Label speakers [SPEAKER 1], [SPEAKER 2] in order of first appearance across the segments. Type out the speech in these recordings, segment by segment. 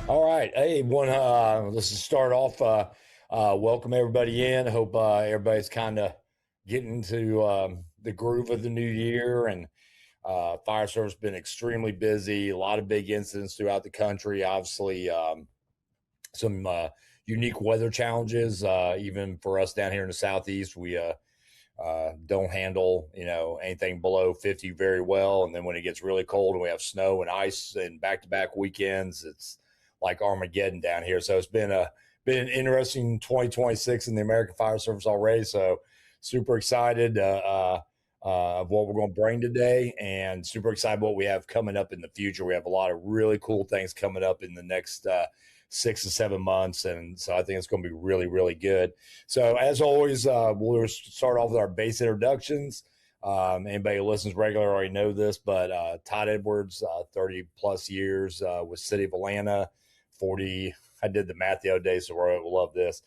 [SPEAKER 1] All right. Hey, let's just start off. Welcome everybody in. Hope everybody's kind of getting into the groove of the new year. And fire service has been extremely busy. A lot of big incidents throughout the country. Obviously, some unique weather challenges. Even for us down here in the southeast, we don't handle anything below 50 very well. And then when it gets really cold and we have snow and ice and back-to-back weekends, it's like Armageddon down here. So it's been an interesting 2026 in the American Fire Service already. So super excited of what we're going to bring today, and super excited what we have coming up in the future. We have a lot of really cool things coming up in the next 6 to 7 months, and so I think it's going to be really, really good. So as always, we'll start off with our base introductions. Anybody who listens regularly already know this, but Todd Edwards, 30 plus years with City of Atlanta, 40. I did the math the other day, so we'll love this.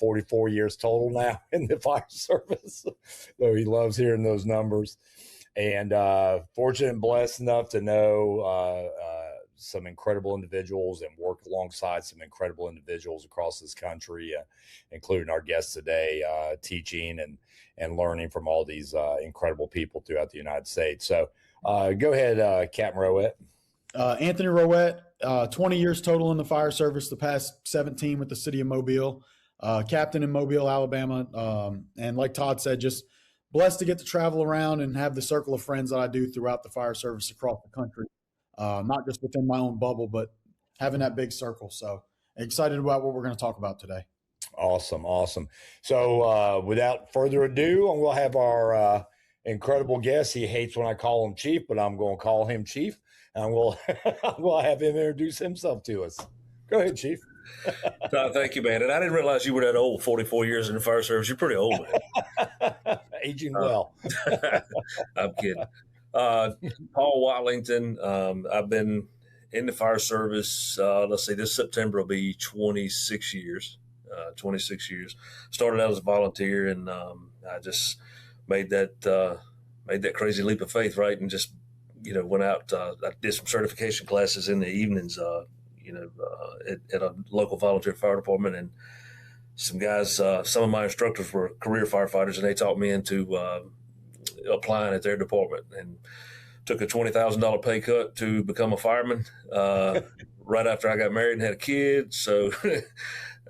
[SPEAKER 1] 44 years total now in the fire service. So he loves hearing those numbers. And fortunate and blessed enough to know some incredible individuals and work alongside some incredible individuals across this country, including our guests today, teaching and learning from all these incredible people throughout the United States. So go ahead, Captain Rowett.
[SPEAKER 2] Anthony Rowett, 20 years total in the fire service, the past 17 with the city of Mobile, captain in Mobile, Alabama. And like Todd said, just blessed to get to travel around and have the circle of friends that I do throughout the fire service across the country. Not just within my own bubble, but having that big circle. So excited about what we're going to talk about today.
[SPEAKER 1] Awesome. So without further ado, we'll have our incredible guest. He hates when I call him Chief, but I'm going to call him Chief, and we'll have him introduce himself to us. Go ahead, Chief.
[SPEAKER 3] Thank you, man. And I didn't realize you were that old, 44 years in the fire service. You're pretty old, man.
[SPEAKER 1] Aging well.
[SPEAKER 3] I'm kidding. Paul Watlington. I've been in the fire service, let's see, this September will be 26 years. 26 years. Started out as a volunteer, and I just made that crazy leap of faith, right? And just, went out. I did some certification classes in the evenings, at a local volunteer fire department. And some guys, some of my instructors were career firefighters, and they taught me into applying at their department, and took a $20,000 pay cut to become a fireman right after I got married and had a kid. So it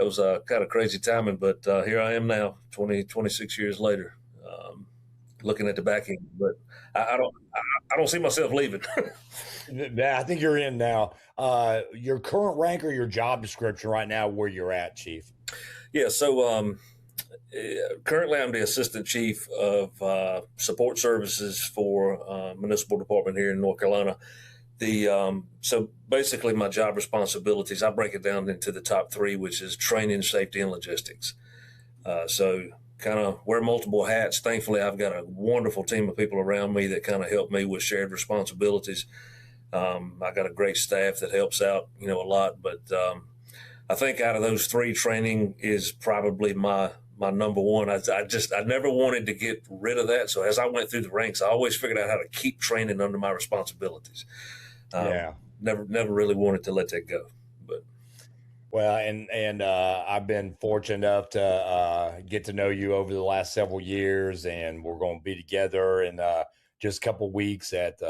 [SPEAKER 3] was kind of crazy timing, but here I am now, 26 years later, looking at the back end. But I don't see myself leaving.
[SPEAKER 1] I think you're in now. Your current rank or your job description right now, where you're at, Chief?
[SPEAKER 3] Yeah, so currently I'm the assistant chief of support services for municipal department here in North Carolina. So basically my job responsibilities, I break it down into the top three, which is training, safety, and logistics. So kind of wear multiple hats. Thankfully, I've got a wonderful team of people around me that kind of help me with shared responsibilities. I got a great staff that helps out, a lot, but I think out of those three, training is probably my number one. I never wanted to get rid of that. So as I went through the ranks, I always figured out how to keep training under my responsibilities. Never really wanted to let that go. But
[SPEAKER 1] well, and I've been fortunate enough to get to know you over the last several years, and we're going to be together in just a couple of weeks at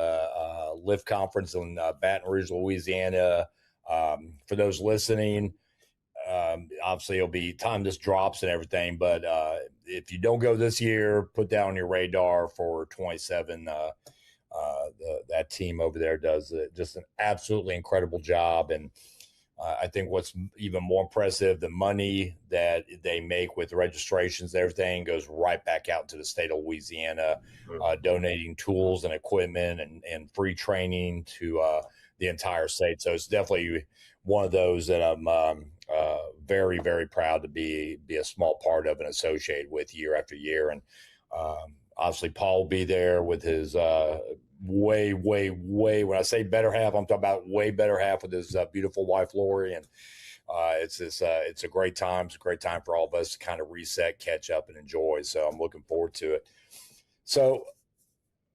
[SPEAKER 1] LIFT conference in Baton Rouge, Louisiana. For those listening, obviously it'll be time this drops and everything, but if you don't go this year, put down on your radar for 27. That team over there does just an absolutely incredible job. And I think what's even more impressive, the money that they make with registrations, everything goes right back out to the state of Louisiana, donating tools and equipment and free training to the entire state. So it's definitely one of those that I'm very, very proud to be a small part of and associated with year after year. And obviously Paul will be there with his way, when I say better half, I'm talking about way better half with his beautiful wife, Lori. And it's a great time. It's a great time for all of us to kind of reset, catch up, and enjoy. So I'm looking forward to it. So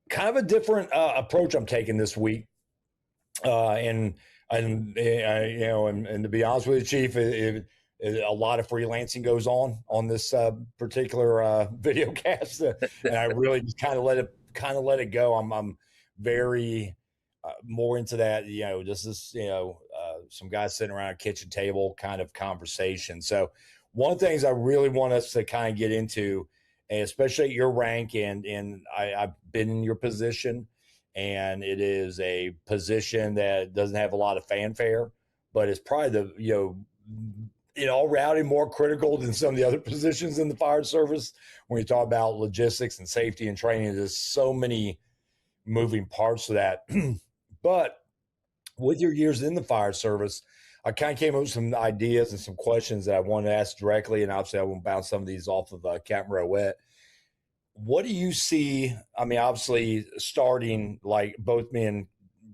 [SPEAKER 1] kind of a different approach I'm taking this week. And And and to be honest with you, Chief, a lot of freelancing goes on this particular video cast, and I really just kind of let it go. I'm very more into that. Just this, some guys sitting around a kitchen table kind of conversation. So one of the things I really want us to kind of get into, and especially at your rank, and I've been in your position, and it is a position that doesn't have a lot of fanfare, but it's probably the in all reality more critical than some of the other positions in the fire service. When you talk about logistics and safety and training, there's so many moving parts to that. But with your years in the fire service, I kind of came up with some ideas and some questions that I wanted to ask directly, and obviously I won't bounce some of these off of Captain Rowett. What do you see? I mean, obviously starting like both me and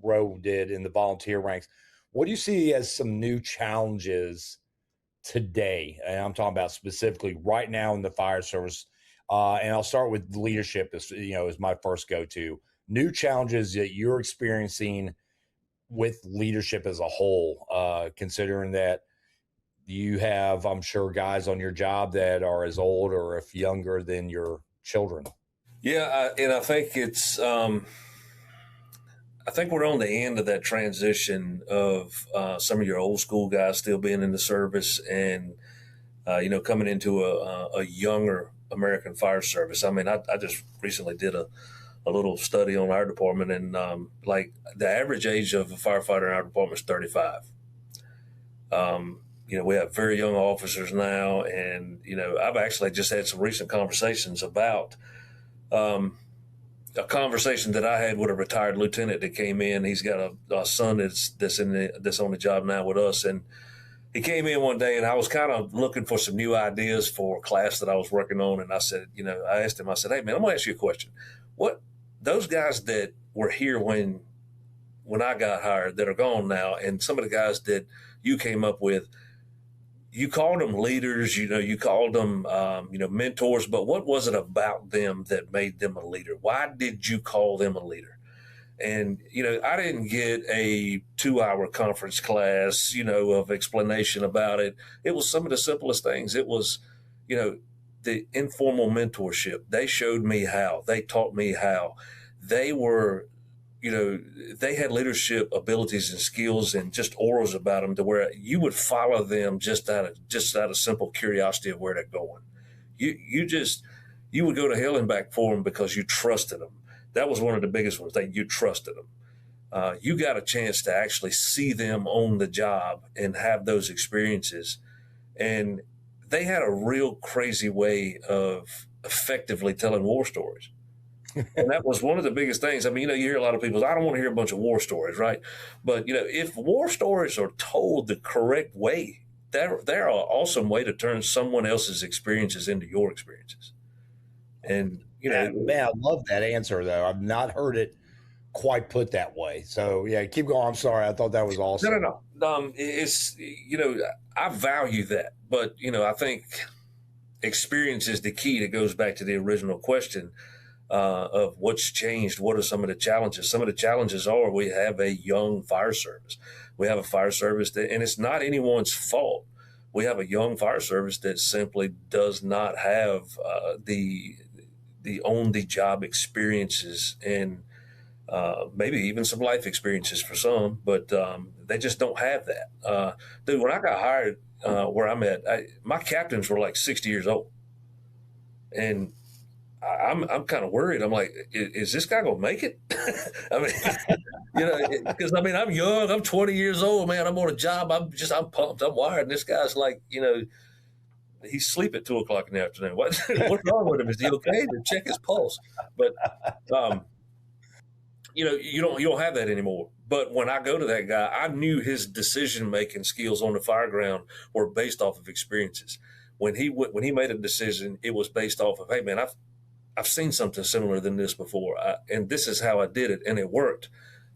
[SPEAKER 1] Rowe did in the volunteer ranks, what do you see as some new challenges today? And I'm talking about specifically right now in the fire service. And I'll start with leadership as my first go-to. New challenges that you're experiencing with leadership as a whole, considering that you have, I'm sure, guys on your job that are as old or if younger than your children.
[SPEAKER 3] Yeah, and I think it's I think we're on the end of that transition of some of your old school guys still being in the service and coming into a younger American fire service. I mean, I just recently did a little study on our department, and like the average age of a firefighter in our department is 35. We have very young officers now, and I've actually just had some recent conversations about a conversation that I had with a retired lieutenant that came in. He's got a son that's on the job now with us, and he came in one day, and I was kind of looking for some new ideas for a class that I was working on, and I said, I asked him, I said, "Hey man, I'm gonna ask you a question. What those guys that were here when I got hired that are gone now, and some of the guys that you came up with, you called them leaders, you called them, mentors, but what was it about them that made them a leader? Why did you call them a leader?" And, I didn't get a 2-hour conference class, of explanation about it. It was some of the simplest things. It was, the informal mentorship. They showed me how. They taught me how. They were, they had leadership abilities and skills and just auras about them to where you would follow them just out of simple curiosity of where they're going. You would go to hell and back for them because you trusted them. That was one of the biggest ones, that you trusted them. You got a chance to actually see them on the job and have those experiences. And they had a real crazy way of effectively telling war stories. And that was one of the biggest things. I mean, you hear a lot of people say, "I don't want to hear a bunch of war stories," right? But, if war stories are told the correct way, they're an awesome way to turn someone else's experiences into your experiences. And,
[SPEAKER 1] man, I love that answer, though. I've not heard it quite put that way. So, yeah, keep going. I'm sorry. I thought that was awesome.
[SPEAKER 3] No. It's, I value that. But, I think experience is the key that goes back to the original question of what's changed. What are some of the challenges? Some of the challenges are we have a young fire service. We have a fire service and it's not anyone's fault. We have a young fire service that simply does not have the on-the-job experiences and maybe even some life experiences for some, but they just don't have that. Dude, when I got hired where I'm at, my captains were like 60 years old. And I'm kind of worried. I'm like, is this guy going to make it? I mean, because I'm young. I'm 20 years old, man. I'm on a job. I'm pumped. I'm wired. And this guy's like, he's asleep at 2:00 in the afternoon. What's wrong with him? Is he okay? To check his pulse. But, you don't have that anymore. But when I go to that guy, I knew his decision-making skills on the fire ground were based off of experiences. When he made a decision, it was based off of, hey, man, I've seen something similar than this before, and this is how I did it, and it worked.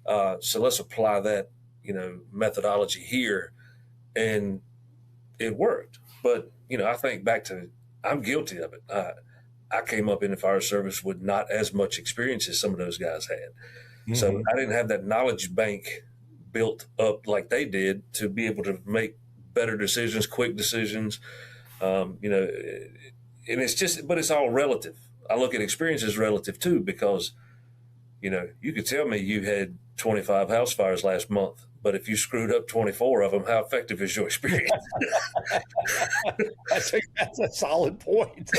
[SPEAKER 3] So let's apply that, methodology here, and it worked. But I think back to, I'm guilty of it. I came up in the fire service with not as much experience as some of those guys had, so I didn't have that knowledge bank built up like they did to be able to make better decisions, quick decisions. And but it's all relative. I look at experience as relative too, because, you could tell me you had 25 house fires last month, but if you screwed up 24 of them, how effective is your experience?
[SPEAKER 1] That's a solid point.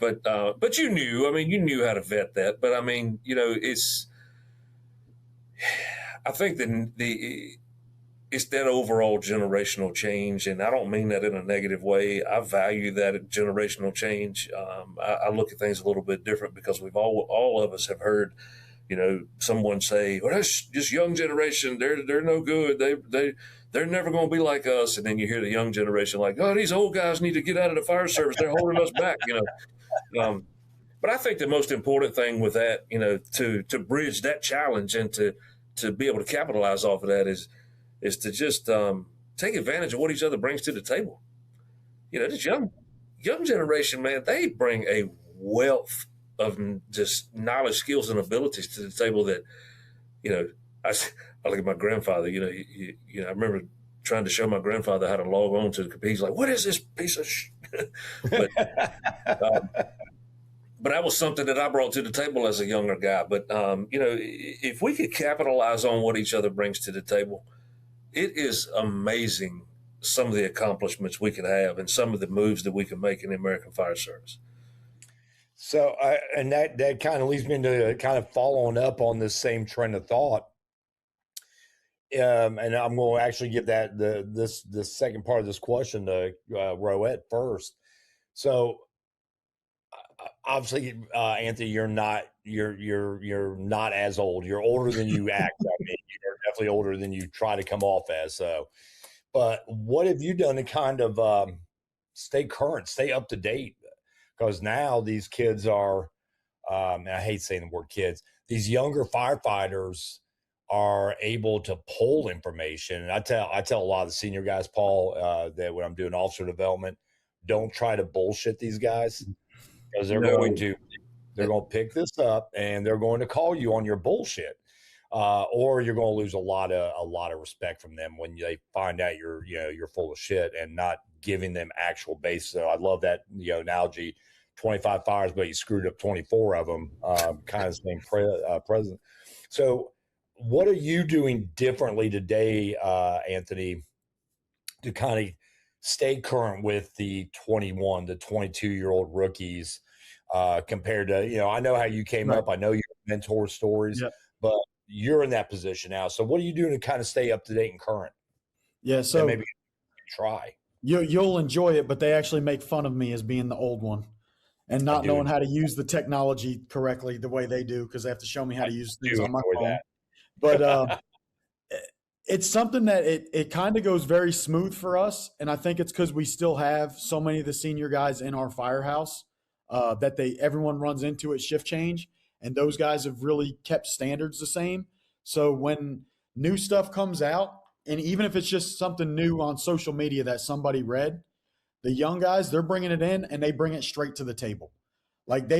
[SPEAKER 3] But you knew how to vet that. But I think it's that overall generational change, and I don't mean that in a negative way. I value that generational change. I look at things a little bit different, because we've all of us have heard, someone say, "Well, that's just young generation. They're no good. They're never going to be like us." And then you hear the young generation like, "Oh, these old guys need to get out of the fire service. They're holding us back." But I think the most important thing with that, to bridge that challenge and to be able to capitalize off of that is to just take advantage of what each other brings to the table. This young generation, man, they bring a wealth of just knowledge, skills, and abilities to the table that, I look at my grandfather. I remember trying to show my grandfather how to log on to the computer. He's like, "What is this piece of but that was something that I brought to the table as a younger guy. But, if we could capitalize on what each other brings to the table, it is amazing some of the accomplishments we could have and some of the moves that we can make in the American Fire Service.
[SPEAKER 1] So, and that kind of leads me into kind of following up on this same trend of thought. And I'm going to actually give that this second part of this question to Rowett first. So, obviously, Anthony, you're not as old. You're older than you act. You're definitely older than you try to come off as. So, but what have you done to kind of stay current, stay up to date? Because now these kids are, and I hate saying the word kids, these younger firefighters are able to pull information. And I tell a lot of the senior guys, Paul, that when I'm doing officer development, don't try to bullshit these guys, because they're going to pick this up and they're going to call you on your bullshit, or you're going to lose a lot of respect from them when they find out you're full of shit and not giving them actual base. So I love that analogy. 25 fires, but you screwed up 24 of them. Kind of same present. So, what are you doing differently today, Anthony, to kind of stay current with the 21 to 22-year-old rookies compared to, I know how you came up. I know your mentor stories, but you're in that position now. So what are you doing to kind of stay up to date and current?
[SPEAKER 2] Yeah. So
[SPEAKER 1] maybe try.
[SPEAKER 2] You'll enjoy it, but they actually make fun of me as being the old one and not knowing how to use the technology correctly the way they do, because they have to show me how to use things on my phone. But it's something that it kind of goes very smooth for us. And I think it's because we still have so many of the senior guys in our firehouse that everyone runs into at shift change. And those guys have really kept standards the same. So when new stuff comes out, and even if it's just something new on social media that somebody read, the young guys, they're bringing it in and they bring it straight to the table. Like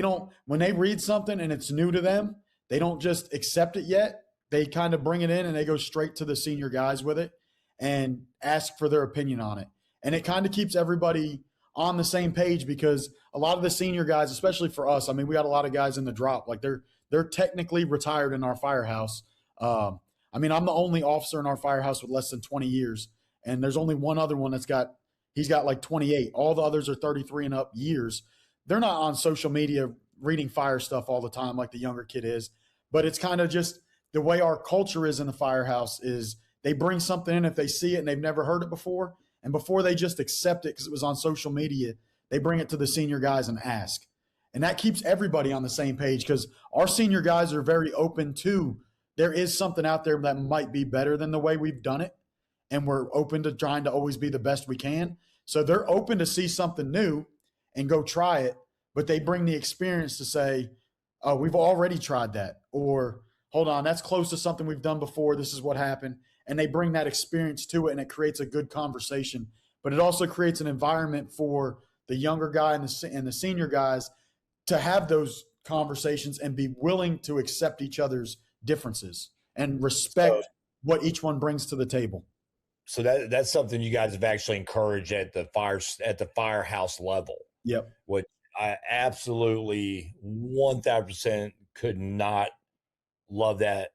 [SPEAKER 2] when they read something and it's new to them, they don't just accept it yet. They kind of bring it in and they go straight to the senior guys with it and ask for their opinion on it. And it kind of keeps everybody on the same page, because a lot of the senior guys, especially for us, we got a lot of guys in the drop. Like they're technically retired in our firehouse. I'm the only officer in our firehouse with less than 20 years. And there's only one other one he's got like 28. All the others are 33 and up years. They're not on social media reading fire stuff all the time like the younger kid is. But it's kind of just the way our culture is in the firehouse is they bring something in if they see it and they've never heard it before. And before they just accept it because it was on social media, they bring it to the senior guys and ask. And that keeps everybody on the same page, because our senior guys are very open to, there is something out there that might be better than the way we've done it. And we're open to trying to always be the best we can. So they're open to see something new and go try it. But they bring the experience to say, oh, we've already tried that. Or hold on, that's close to something we've done before. This is what happened. And they bring that experience to it, and it creates a good conversation. But it also creates an environment for the younger guy and the senior guys to have those conversations and be willing to accept each other's differences and respect what each one brings to the table.
[SPEAKER 1] So that's something you guys have actually encouraged at the firehouse level.
[SPEAKER 2] Yep.
[SPEAKER 1] Which I absolutely 1000% could not love that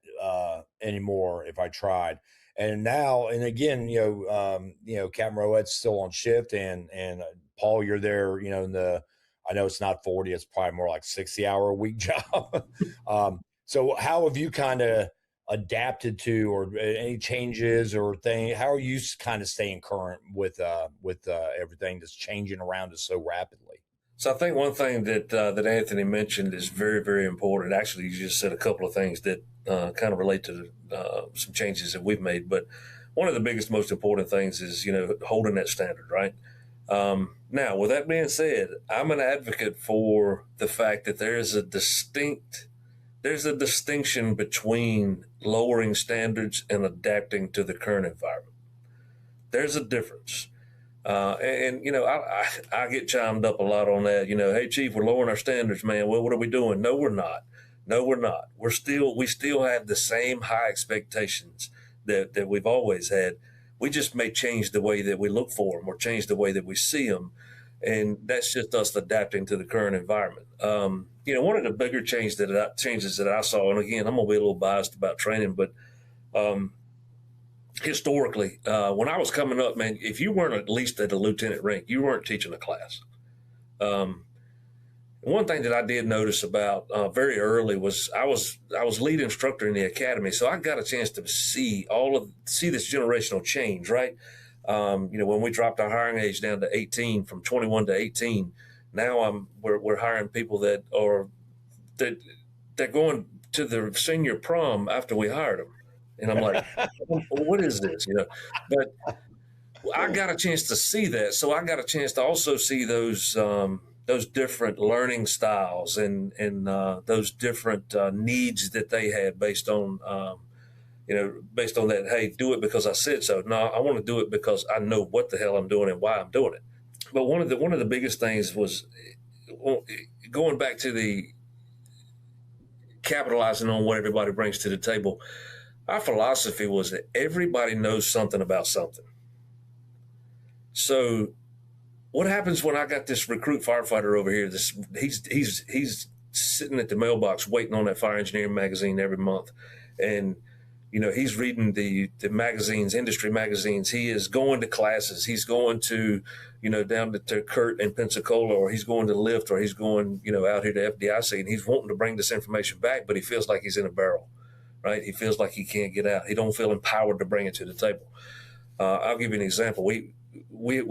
[SPEAKER 1] anymore if I tried. And now, and again, Captain Rowett's still on shift, and Paul, you're there, I know it's not 40, it's probably more like 60-hour-a-week job. So how have you kind of adapted to, or any changes or thing? How are you kind of staying current with everything that's changing around us so rapidly?
[SPEAKER 3] So I think one thing that Anthony mentioned is very, very important. Actually, you just said a couple of things that kind of relate to some changes that we've made. But one of the biggest, most important things is, holding that standard, right? Now, with that being said, I'm an advocate for the fact that there's a distinction between lowering standards and adapting to the current environment. There's a difference. I get chimed up a lot on that. Hey, Chief, we're lowering our standards, man. Well, what are we doing? No, we're not. We still have the same high expectations that we've always had. We just may change the way that we look for them or change the way that we see them. And that's just us adapting to the current environment. One of the bigger changes that I saw, and again, I'm going to be a little biased about training, but historically, when I was coming up, man, if you weren't at least at a lieutenant rank, you weren't teaching a class. One thing that I did notice about very early was I was lead instructor in the academy, so I got a chance to see this generational change, right? When we dropped our hiring age down to 18, from 21 to 18, now we're hiring people that they're going to their senior prom after we hired them. And I'm like, what is this? But I got a chance to see that. So I got a chance to also see those different learning styles and those different needs that they had based on that. Hey, do it because I said so. No, I want to do it because I know what the hell I'm doing and why I'm doing it. But one of the biggest things was going back to the capitalizing on what everybody brings to the table. Our philosophy was that everybody knows something about something. So what happens when I got this recruit firefighter over here? He's sitting at the mailbox waiting on that fire engineering magazine every month. And, he's reading the magazines, industry magazines. He is going to classes. He's going to, down to Kurt in Pensacola, or he's going to Lyft, or he's going, out here to FDIC, and he's wanting to bring this information back, but he feels like he's in a barrel. Right? He feels like he can't get out. He don't feel empowered to bring it to the table. I'll give you an example. We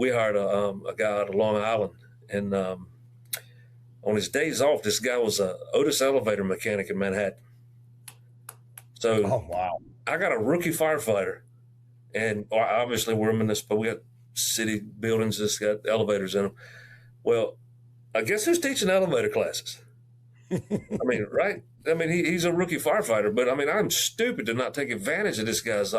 [SPEAKER 3] hired a guy out of Long Island, and on his days off, this guy was a Otis elevator mechanic in Manhattan. So,
[SPEAKER 1] oh, wow.
[SPEAKER 3] I got a rookie firefighter, and obviously we're municipal. We got city buildings that's got elevators in them. Well, I guess who's teaching elevator classes? I mean, right? I mean, he's a rookie firefighter, but I mean, I'm stupid to not take advantage of this guy's,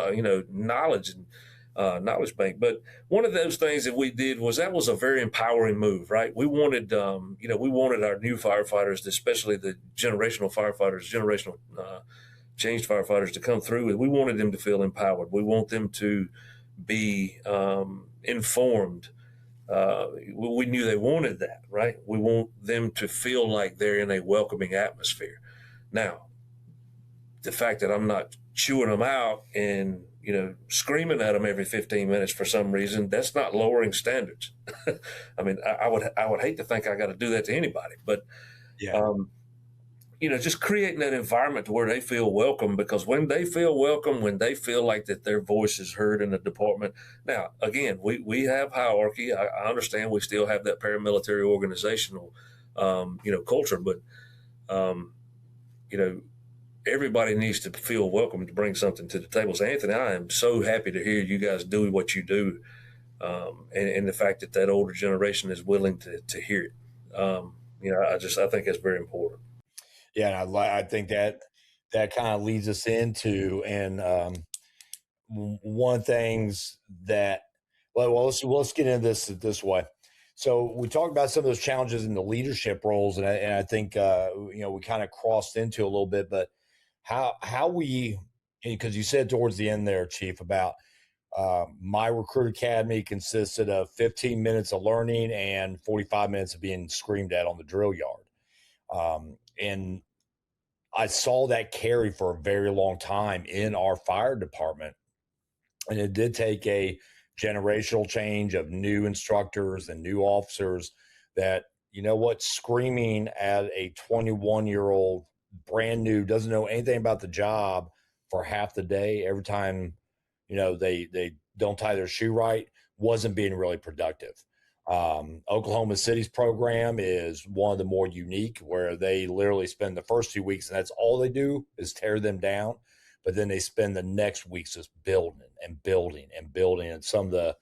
[SPEAKER 3] knowledge and knowledge bank. But one of those things that we did was a very empowering move, right? We wanted, we wanted our new firefighters, especially the generational changed firefighters, to come through. We wanted them to feel empowered. We want them to be informed. We knew they wanted that, right? We want them to feel like they're in a welcoming atmosphere. Now, the fact that I'm not chewing them out and, screaming at them every 15 minutes for some reason, that's not lowering standards. I mean, I would hate to think I got to do that to anybody, but,
[SPEAKER 1] yeah.
[SPEAKER 3] Just creating that environment to where they feel welcome, because when they feel welcome, when they feel like that their voice is heard in the department. Now, again, we have hierarchy. I understand we still have that paramilitary organizational, culture, but, everybody needs to feel welcome to bring something to the table. So, Anthony, I am so happy to hear you guys do what you do, and the fact that older generation is willing to hear it. I think that's very important.
[SPEAKER 1] Yeah, and I think that kind of leads us into, and one of the things that, let's get into this way. So we talked about some of those challenges in the leadership roles, and I think we kind of crossed into a little bit, but how we because you said towards the end there, Chief, about my recruit academy consisted of 15 minutes of learning and 45 minutes of being screamed at on the drill yard. And I saw that carry for a very long time in our fire department. And it did take a generational change of new instructors and new officers that, you know what, screaming at a 21-year-old brand new, doesn't know anything about the job for half the day, every time, you know, they don't tie their shoe right, wasn't being really productive. Oklahoma City's program is one of the more unique, where they literally spend the first 2 weeks and that's all they do is tear them down. But then they spend the next weeks just building and building and building. And some of the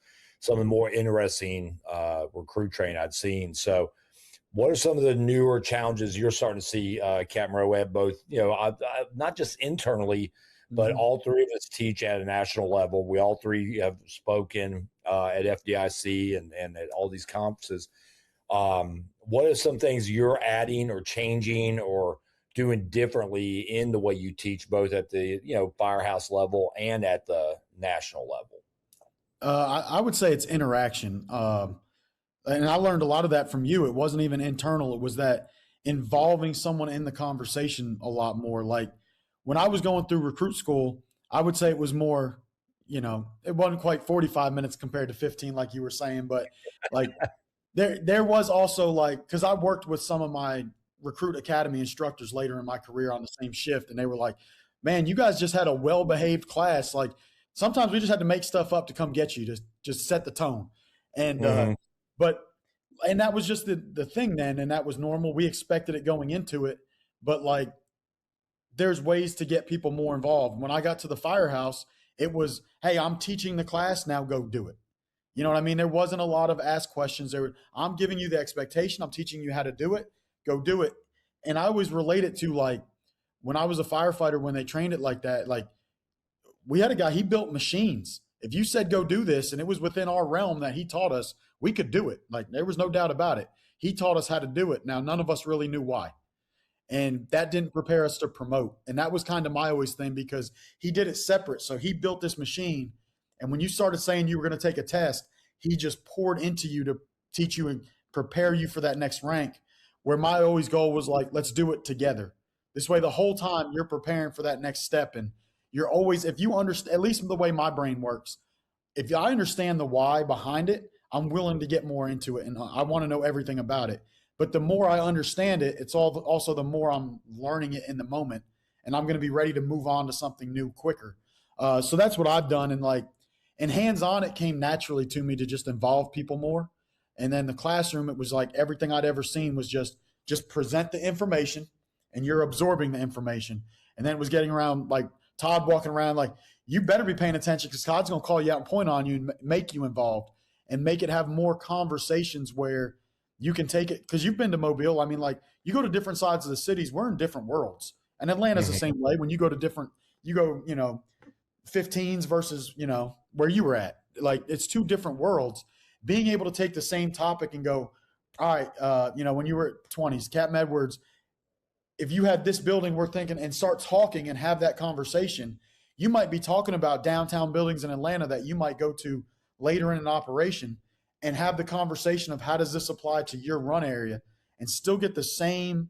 [SPEAKER 1] more interesting recruit training I'd seen. So what are some of the newer challenges you're starting to see, Captain Rowett, both, you know, not just internally, but all three of us teach at a national level. We all three have spoken at FDIC and at all these conferences. What are some things you're adding or changing or doing differently in the way you teach, both at the, you know, firehouse level and at the national level?
[SPEAKER 2] I would say it's interaction. And I learned a lot of that from you. It wasn't even internal. It was that involving someone in the conversation a lot more. Like when I was going through recruit school, I would say it was more, you know, it wasn't quite 45 minutes compared to 15, like you were saying, but like there was also like, cause I worked with some of my recruit academy instructors later in my career on the same shift. And they were like, man, you guys just had a well-behaved class. Like sometimes we just had to make stuff up to come get you to just set the tone. And, and that was just the thing then. And that was normal. We expected it going into it, but like, there's ways to get people more involved. When I got to the firehouse, it was, hey, I'm teaching the class, now go do it. You know what I mean? There wasn't a lot of ask questions. I'm giving you the expectation. I'm teaching you how to do it. Go do it. And I always relate it to like when I was a firefighter, when they trained it like that, like we had a guy, he built machines. If you said go do this and it was within our realm that he taught us, we could do it. Like there was no doubt about it. He taught us how to do it. Now, none of us really knew why. And that didn't prepare us to promote. And that was kind of my always thing, because he did it separate. So he built this machine. And when you started saying you were going to take a test, he just poured into you to teach you and prepare you for that next rank. Where my always goal was like, let's do it together. This way, the whole time you're preparing for that next step. And you're always, if you understand, at least the way my brain works, if I understand the why behind it, I'm willing to get more into it. And I want to know everything about it. But the more I understand it, it's also the more I'm learning it in the moment. And I'm going to be ready to move on to something new quicker. So that's what I've done. And hands-on, it came naturally to me to just involve people more. And then the classroom, it was like everything I'd ever seen was just present the information and you're absorbing the information. And then it was getting around like Todd walking around like, you better be paying attention because Todd's going to call you out and point on you and make you involved and make it have more conversations where you can take it. Because you've been to Mobile. I mean, like you go to different sides of the cities, we're in different worlds. And Atlanta's the same way. When you go to you go, 15s versus, where you were at. Like it's two different worlds. Being able to take the same topic and go, all right, when you were at 20s, Captain Edwards, if you had this building we're thinking and start talking and have that conversation, you might be talking about downtown buildings in Atlanta that you might go to later in an operation and have the conversation of how does this apply to your run area and still get the same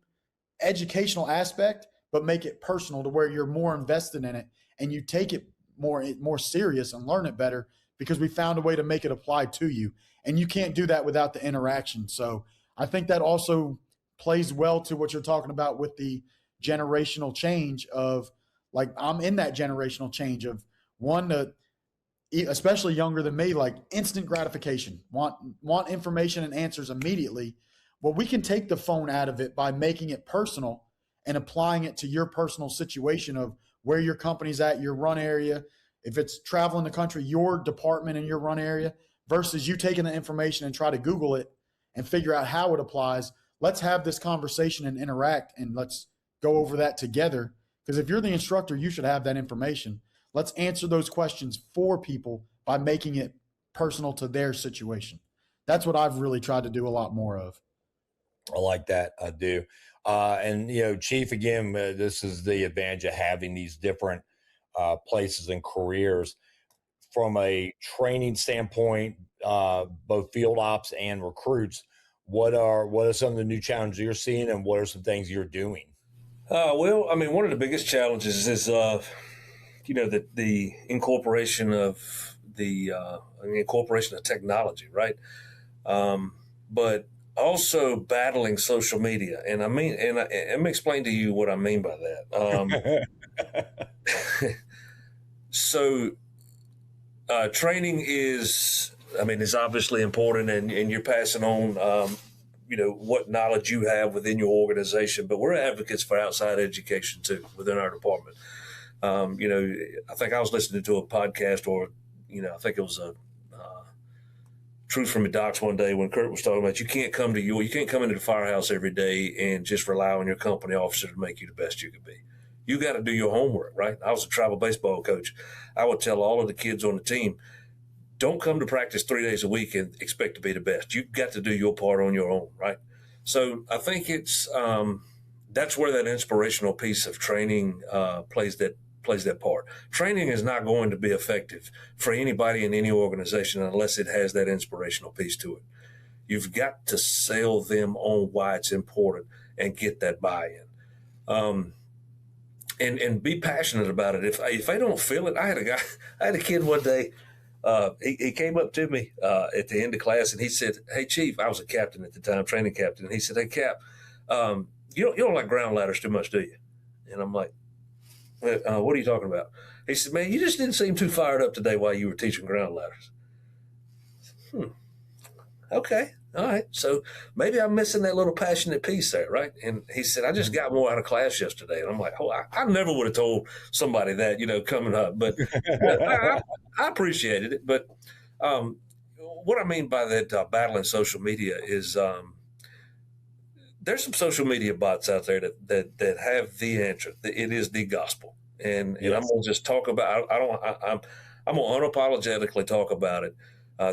[SPEAKER 2] educational aspect, but make it personal to where you're more invested in it and you take it more serious and learn it better because we found a way to make it apply to you. And you can't do that without the interaction. So I think that also plays well to what you're talking about with the generational change of like, I'm in that generational change of one to, especially younger than me, like instant gratification, want information and answers immediately. Well, we can take the phone out of it by making it personal and applying it to your personal situation of where your company's at, your run area. If it's traveling the country, your department in your run area versus you taking the information and try to Google it and figure out how it applies. Let's have this conversation and interact and let's go over that together. Because if you're the instructor, you should have that information. Let's answer those questions for people by making it personal to their situation. That's what I've really tried to do a lot more of.
[SPEAKER 1] I like that. I do. And, Chief, again, this is the advantage of having these different places and careers. From a training standpoint, both field ops and recruits, what are some of the new challenges you're seeing, and what are some things you're doing?
[SPEAKER 3] Well, I mean, one of the biggest challenges is, the incorporation of technology, right? But also battling social media, and let me explain to you what I mean by that. So, training is obviously important, and you're passing on, what knowledge you have within your organization. But we're advocates for outside education too within our department. I think I was listening to a podcast, or I think it was a Truth from the Docs one day when Kurt was talking about you can't come into the firehouse every day and just rely on your company officer to make you the best you can be. You got to do your homework, right? I was a travel baseball coach. I would tell all of the kids on the team, don't come to practice 3 days a week and expect to be the best. You've got to do your part on your own, right? So I think it's that's where that inspirational piece of training plays that part. Training is not going to be effective for anybody in any organization unless it has that inspirational piece to it. You've got to sell them on why it's important and get that buy-in. And be passionate about it. If they don't feel it, I had a kid one day. He came up to me at the end of class, and he said, "Hey, Chief," I was a captain at the time, training captain. And he said, "Hey, Cap, you don't like ground ladders too much, do you?" And I'm like, "What are you talking about?" He said, "Man, you just didn't seem too fired up today while you were teaching ground ladders." Okay. All right. So maybe I'm missing that little passionate piece there, right? And he said, "I just got more out of class yesterday." And I'm like, "Oh, I never would have told somebody that, coming up." But I appreciated it. But what I mean by that battling social media is there's some social media bots out there that have the answer. It is the gospel. And I'm going to just talk about, I'm going to unapologetically talk about it.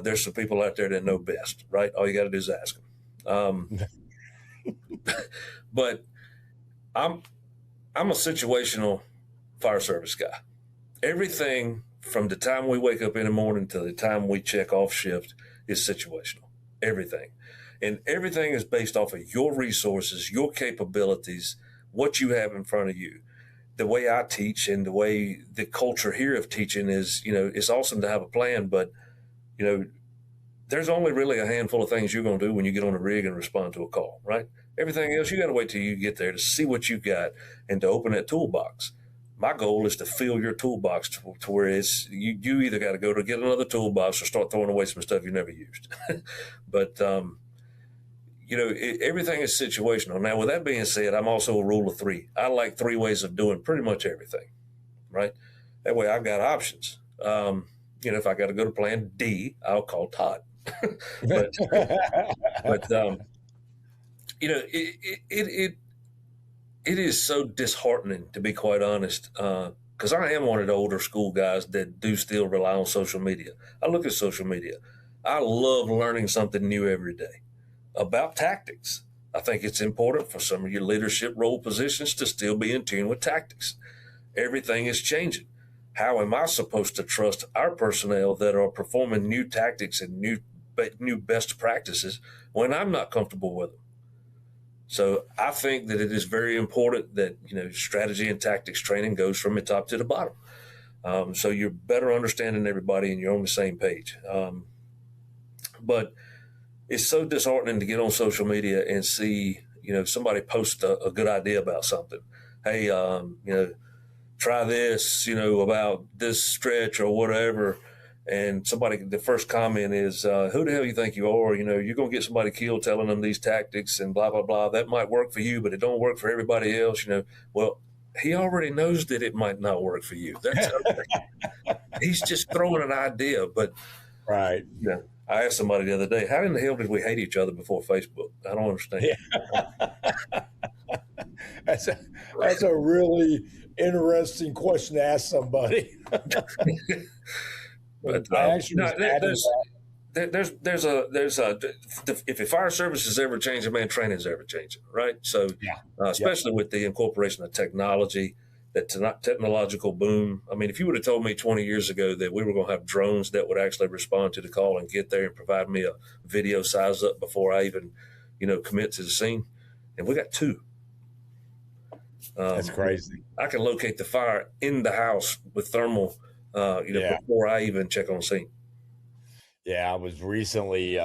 [SPEAKER 3] There's some people out there that know best, right? All you got to do is ask them. But I'm a situational fire service guy. Everything from the time we wake up in the morning to the time we check off shift is situational. Everything. And everything is based off of your resources, your capabilities, what you have in front of you. The way I teach and the way the culture here of teaching is, it's awesome to have a plan, but there's only really a handful of things you're going to do when you get on a rig and respond to a call, right? Everything else, you got to wait till you get there to see what you got and to open that toolbox. My goal is to fill your toolbox to where it's you either got to go to get another toolbox or start throwing away some stuff you never used. But everything is situational. Now, with that being said, I'm also a rule of three. I like 3 ways of doing pretty much everything, right? That way I've got options. If I got to go to plan D, I'll call Todd. but it is so disheartening, to be quite honest, because I am one of the older school guys that do still rely on social media. I look at social media. I love learning something new every day about tactics. I think it's important for some of your leadership role positions to still be in tune with tactics. Everything is changing. How am I supposed to trust our personnel that are performing new tactics and new best practices when I'm not comfortable with them? So I think that it is very important that, strategy and tactics training goes from the top to the bottom. So you're better understanding everybody and you're on the same page. But it's so disheartening to get on social media and see, somebody post a good idea about something. Hey, try this, about this stretch or whatever. And the first comment is, who the hell you think you are? You're going to get somebody killed telling them these tactics and blah, blah, blah. That might work for you, but it don't work for everybody else. Well, he already knows that it might not work for you. That's okay. He's just throwing an idea. But
[SPEAKER 1] right.
[SPEAKER 3] I asked somebody the other day, how in the hell did we hate each other before Facebook? I don't understand.
[SPEAKER 1] Yeah. That's a really interesting question to ask somebody.
[SPEAKER 3] But if the fire service is ever changing, man, training is ever changing, right? So, especially with the incorporation of technology, that technological boom. I mean, if you would have told me 20 years ago that we were going to have drones that would actually respond to the call and get there and provide me a video size up before I even, commit to the scene, and we got two.
[SPEAKER 1] That's crazy.
[SPEAKER 3] I can locate the fire in the house with thermal, before I even check on scene.
[SPEAKER 1] Yeah, I recently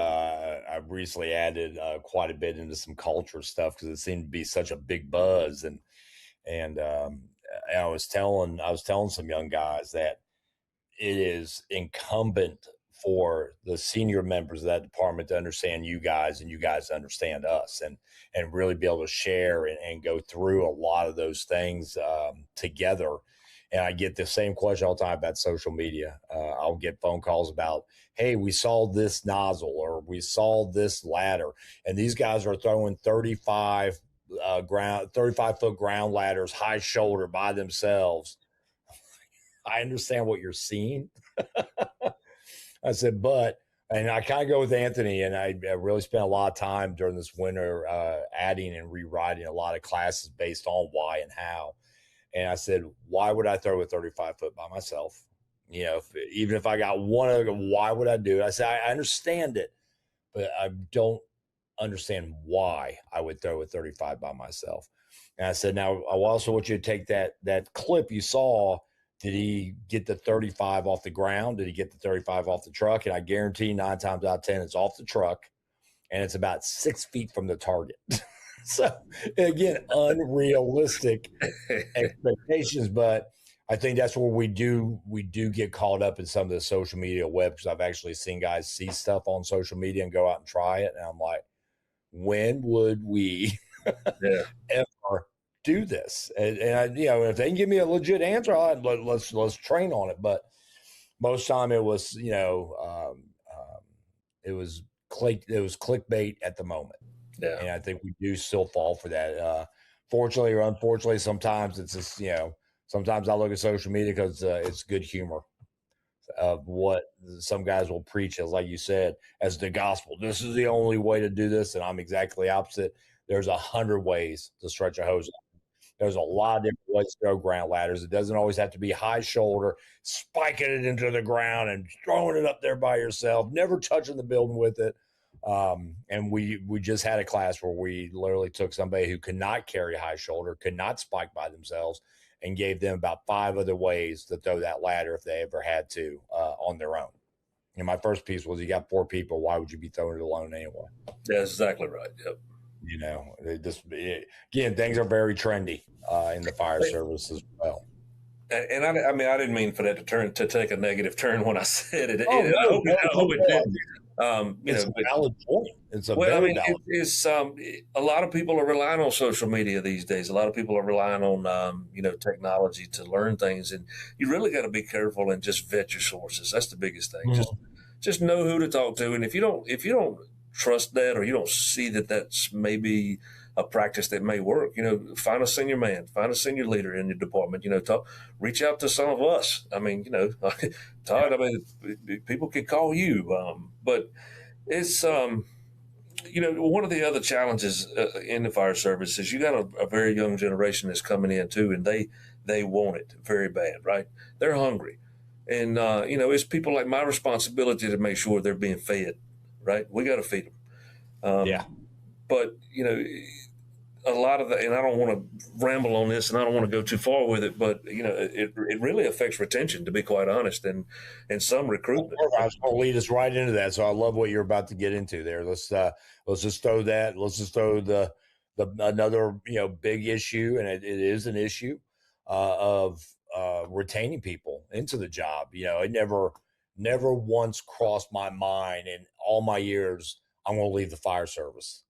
[SPEAKER 1] added quite a bit into some culture stuff because it seemed to be such a big buzz, and I was telling some young guys that it is incumbent for the senior members of that department to understand you guys and you guys to understand us, and really be able to share and go through a lot of those things together. And I get the same question all the time about social media. I'll get phone calls about, hey, we saw this nozzle or we saw this ladder, and these guys are throwing 35 foot ground ladders high shoulder by themselves. I understand what you're seeing. I said, and I kind of go with Anthony, and I really spent a lot of time during this winter adding and rewriting a lot of classes based on why and how. And I said, why would I throw a 35 foot by myself? Even if I got one other, why would I do it? I said, I understand it, but I don't understand why I would throw a 35 by myself. And I said, now I also want you to take that clip you saw. Did he get the 35 off the ground? Did he get the 35 off the truck? And I guarantee 9 times out of 10, it's off the truck, and it's about 6 feet from the target. So again, unrealistic expectations, but I think that's where we do get caught up in some of the social media web, because I've actually seen guys see stuff on social media and go out and try it, and I'm like, when would we ever do this? And if they can give me a legit answer, let's train on it. But most time it was it was clickbait at the moment.
[SPEAKER 3] Yeah.
[SPEAKER 1] And I think we do still fall for that. Fortunately or unfortunately, sometimes it's just, sometimes I look at social media because it's good humor of what some guys will preach as, like you said, as the gospel. This is the only way to do this. And I'm exactly opposite. There's 100 ways to stretch a hose. There's a lot of different ways to throw ground ladders. It doesn't always have to be high shoulder, spiking it into the ground and throwing it up there by yourself, never touching the building with it. And we just had a class where we literally took somebody who could not carry high shoulder, could not spike by themselves, and gave them about 5 other ways to throw that ladder if they ever had to on their own. And my first piece was, you got 4 people. Why would you be throwing it alone anyway?
[SPEAKER 3] That's exactly right. Yep.
[SPEAKER 1] Again, things are very trendy in the fire service as well.
[SPEAKER 3] And I didn't mean for that to take a negative turn when I said it.
[SPEAKER 1] I
[SPEAKER 3] hope it did.
[SPEAKER 1] It's a valid point. It's a
[SPEAKER 3] well,
[SPEAKER 1] very valid
[SPEAKER 3] point. A lot of people are relying on social media these days. A lot of people are relying on technology to learn things, and you really got to be careful and just vet your sources. That's the biggest thing.
[SPEAKER 1] Mm-hmm.
[SPEAKER 3] Just know who to talk to, and if you don't trust that, or you don't see that that's maybe a practice that may work, find a senior man, find a senior leader in your department, reach out to some of us. I mean, Todd, people could call you, but it's, one of the other challenges in the fire service is you got a very young generation that's coming in too, and they want it very bad, right? They're hungry. And, it's people like my responsibility to make sure they're being fed, right? We got to feed them. But, a lot of and I don't want to ramble on this, and I don't want to go too far with it, but, it really affects retention, to be quite honest, and some recruitment.
[SPEAKER 1] I was going to lead us right into that. So I love what you're about to get into there. Let's just throw that. Let's just throw the another, big issue. And it is an issue of retaining people into the job. It never once crossed my mind in all my years, I'm going to leave the fire service.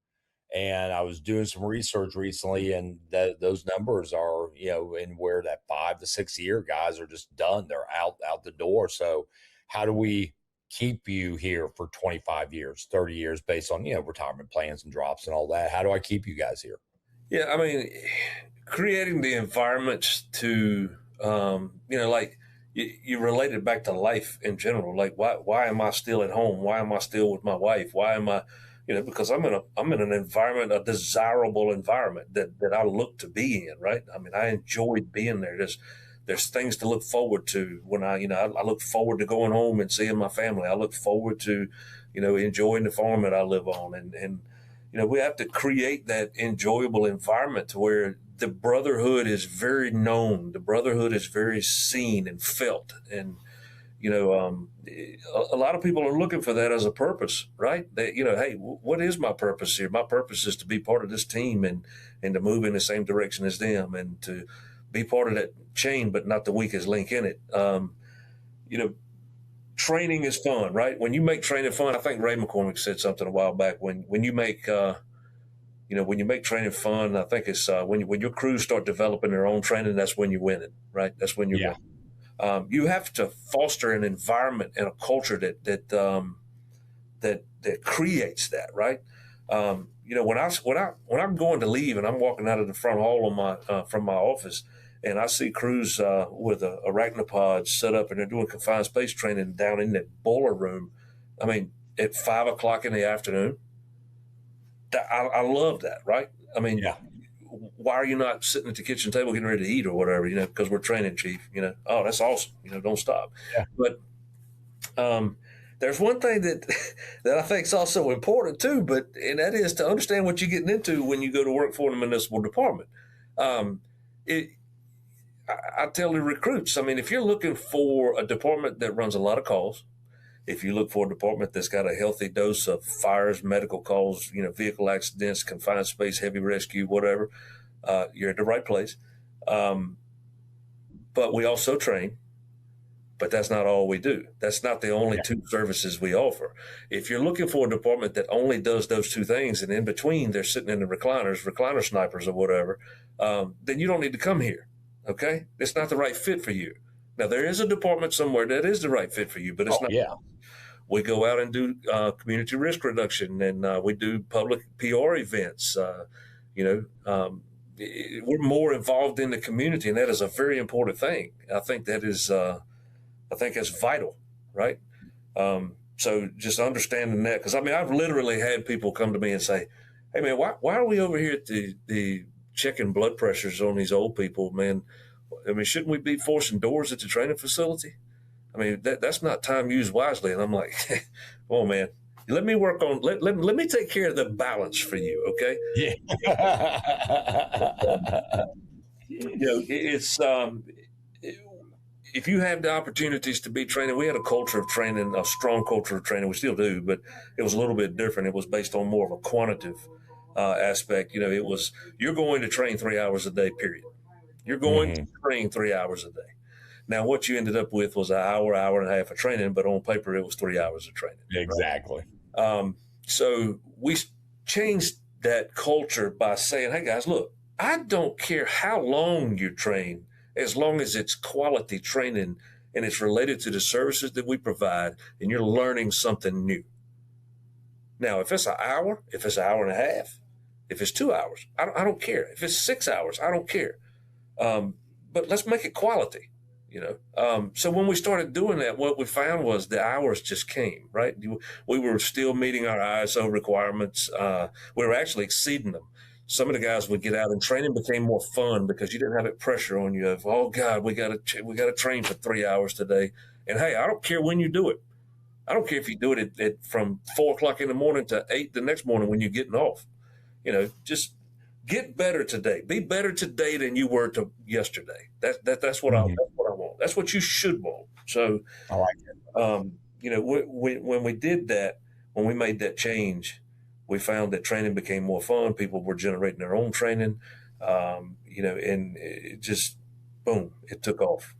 [SPEAKER 1] And I was doing some research recently, and those numbers are, in where that 5 to 6 year guys are just done. They're out the door. So how do we keep you here for 25 years, 30 years based on, retirement plans and drops and all that? How do I keep you guys here?
[SPEAKER 3] Yeah. I mean, creating the environment to, like you relate it back to life in general. Like, why am I still at home? Why am I still with my wife? Why am I because I'm in an environment, a desirable environment that I look to be in, right? I mean, I enjoyed being there. There's things to look forward to when I look forward to going home and seeing my family. I look forward to, enjoying the farm that I live on. And we have to create that enjoyable environment to where the brotherhood is very known. The brotherhood is very seen and felt. And, a lot of people are looking for that as a purpose, right? Hey, what is my purpose here? My purpose is to be part of this team and to move in the same direction as them and to be part of that chain, but not the weakest link in it. Training is fun, right? When you make training fun, I think Ray McCormick said something a while back. When you make when you make training fun, I think it's when your crews start developing their own training, that's when you win it, right? That's when you win. You have to foster an environment and a culture that creates that, right? When I'm going to leave and I'm walking out of the front hall from my office, and I see crews with arachnopods set up and they're doing confined space training down in that boiler room. I mean, at 5 o'clock in the afternoon, I love that, right? I mean, why are you not sitting at the kitchen table getting ready to eat or whatever, because we're training, Chief, oh, that's awesome. Don't stop. Yeah. But there's one thing that I think is also important too, and that is to understand what you're getting into when you go to work for the municipal department. I tell the recruits, I mean, if you're looking for a department that runs a lot of calls, if you look for a department that's got a healthy dose of fires, medical calls, vehicle accidents, confined space, heavy rescue, whatever, you're at the right place. But we also train, but that's not all we do. That's not the only two services we offer. If you're looking for a department that only does those two things, and in between they're sitting in the recliner snipers or whatever, then you don't need to come here. Okay? It's not the right fit for you. Now, there is a department somewhere that is the right fit for you, but it's not. Yeah. We go out and do community risk reduction, and we do public PR events. We're more involved in the community, and that is a very important thing. I think that's vital, right? So just understanding that, because I mean, I've literally had people come to me and say, "Hey, man, why are we over here at the checking blood pressures on these old people, man? I mean, shouldn't we be forcing doors at the training facility? I mean, that's not time used wisely." And I'm like, "Oh man, let me work on let me take care of the balance for you, okay?" Yeah. It's if you have the opportunities to be training, we had a culture of training, a strong culture of training. We still do, but it was a little bit different. It was based on more of a quantitative aspect. It was you're going to train 3 hours a day, period. You're going to train 3 hours a day. Now, what you ended up with was an hour and a half of training, but on paper, it was 3 hours of training.
[SPEAKER 1] Exactly.
[SPEAKER 3] Right? So we changed that culture by saying, "Hey, guys, look, I don't care how long you train, as long as it's quality training and it's related to the services that we provide and you're learning something new." Now, if it's an hour, if it's an hour and a half, if it's 2 hours, I don't care. If it's 6 hours, I don't care. But let's make it quality, So when we started doing that, what we found was the hours just came, right? We were still meeting our ISO requirements. We were actually exceeding them. Some of the guys would get out and training became more fun because you didn't have that pressure on you of, "Oh God, we got to train for 3 hours today." And hey, I don't care when you do it. I don't care if you do it at from 4 o'clock in the morning to 8 the next morning when you're getting off. Just get better today. Be better today than you were to yesterday. That's what I want. That's what you should want. So,
[SPEAKER 1] I like it.
[SPEAKER 3] When we did that, when we made that change, we found that training became more fun. People were generating their own training, and it just, boom, it took off.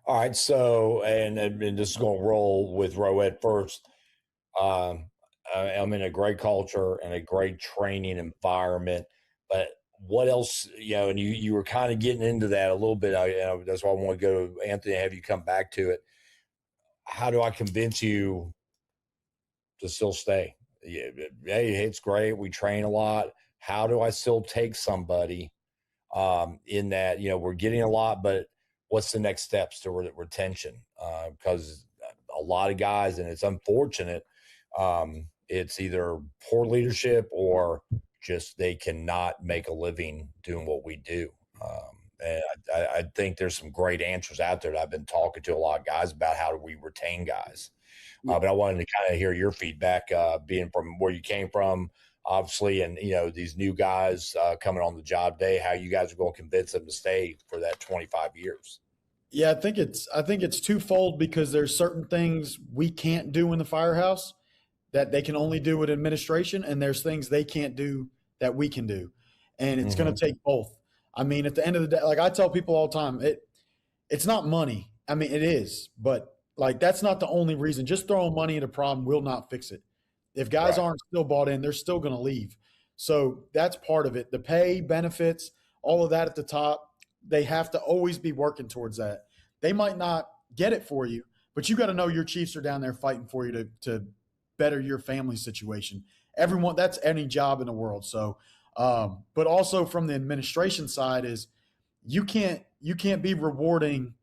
[SPEAKER 1] All right. So, and this is going to roll with Rowett first. I'm in a great culture and a great training environment, but what else, and you were kind of getting into that a little bit. That's why I want to go to Anthony and have you come back to it. How do I convince you to still stay? Yeah, hey, it's great. We train a lot. How do I still take somebody in that, we're getting a lot, but what's the next steps to retention? Because a lot of guys, and it's unfortunate, it's either poor leadership or just they cannot make a living doing what we do. And I think there's some great answers out there that I've been talking to a lot of guys about how do we retain guys. But I wanted to kind of hear your feedback, being from where you came from, obviously, and these new guys coming on the job day, how you guys are going to convince them to stay for that 25 years.
[SPEAKER 2] Yeah, I think it's twofold, because there's certain things we can't do in the firehouse that they can only do with administration, and there's things they can't do that we can do, and it's going to take both. I mean, at the end of the day, like I tell people all the time, it's not money. I mean, it is, but like that's not the only reason. Just throwing money at a problem will not fix it. If guys aren't still bought in, they're still going to leave. So that's part of it. The pay, benefits, all of that at the top, they have to always be working towards that. They might not get it for you, but you got to know your chiefs are down there fighting for you to better your family situation. Everyone, that's any job in the world. So, but also from the administration side is you can't be rewarding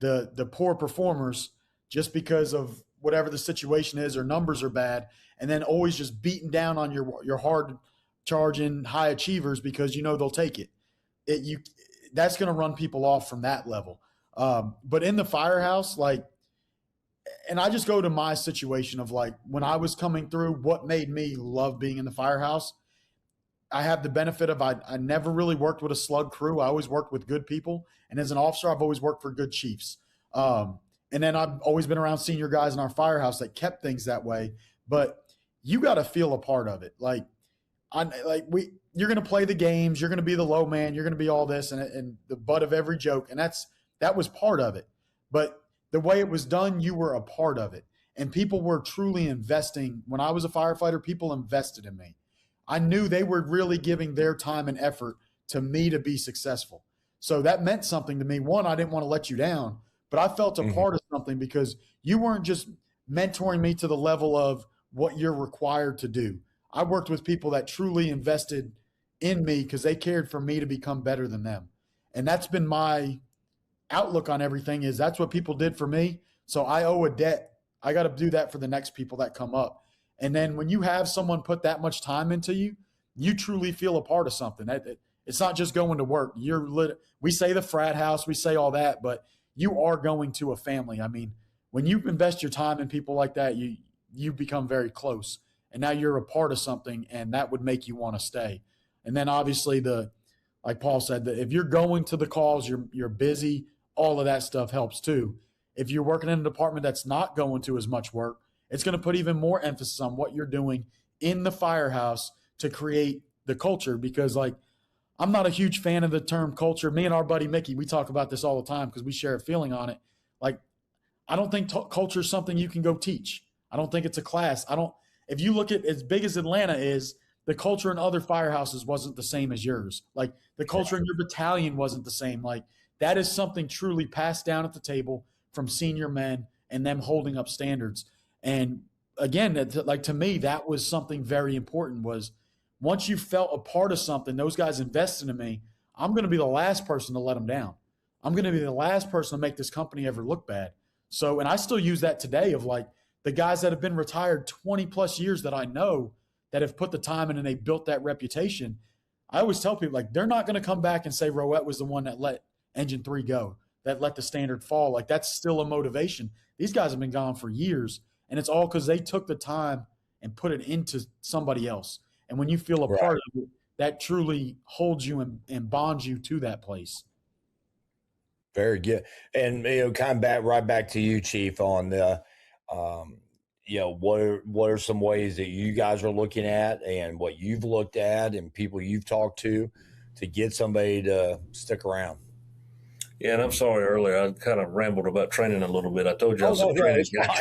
[SPEAKER 2] the poor performers just because of whatever the situation is or numbers are bad, and then always just beating down on your hard charging high achievers because they'll take it. That's going to run people off from that level. But in the firehouse, and I just go to my situation of when I was coming through, what made me love being in the firehouse. I have the benefit of I never really worked with a slug crew. I always worked with good people. And as an officer, I've always worked for good chiefs. And then I've always been around senior guys in our firehouse that kept things that way. But you got to feel a part of it. You're going to play the games. You're going to be the low man. You're going to be all this and the butt of every joke. And that was part of it. But the way it was done, you were a part of it. And people were truly investing. When I was a firefighter, people invested in me. I knew they were really giving their time and effort to me to be successful. So that meant something to me. One, I didn't want to let you down, but I felt a part of something because you weren't just mentoring me to the level of what you're required to do. I worked with people that truly invested in me because they cared for me to become better than them. And that's been my outlook on everything, is that's what people did for me. So I owe a debt. I got to do that for the next people that come up. And then when you have someone put that much time into you, you truly feel a part of something. It's not just going to work. We say the frat house, we say all that, but you are going to a family. I mean, when you invest your time in people like that, you become very close. And now you're a part of something, and that would make you want to stay. And then obviously like Paul said, if you're going to the calls, you're busy, all of that stuff helps too. If you're working in a department that's not going to as much work, it's going to put even more emphasis on what you're doing in the firehouse to create the culture. Because I'm not a huge fan of the term culture. Me and our buddy Mickey, we talk about this all the time because we share a feeling on it. I don't think culture is something you can go teach. I don't think it's a class. If you look at as big as Atlanta is, the culture in other firehouses wasn't the same as yours. The culture in your battalion wasn't the same. That is something truly passed down at the table from senior men and them holding up standards. And again, to me, that was something very important, was once you felt a part of something, those guys invested in me, I'm going to be the last person to let them down. I'm going to be the last person to make this company ever look bad. So, and I still use that today of the guys that have been retired 20 plus years that I know that have put the time in and they built that reputation. I always tell people they're not going to come back and say Rowett was the one that let Engine 3 go, that let the standard fall. That's still a motivation. These guys have been gone for years. And it's all because they took the time and put it into somebody else. And when you feel a part of it, that truly holds you and bonds you to that place.
[SPEAKER 1] Very good. And, kind of right back to you, Chief, on the, what are some ways that you guys are looking at and what you've looked at and people you've talked to get somebody to stick around?
[SPEAKER 3] Yeah, and I'm sorry earlier. I kind of rambled about training a little bit. I told you I was a training guy.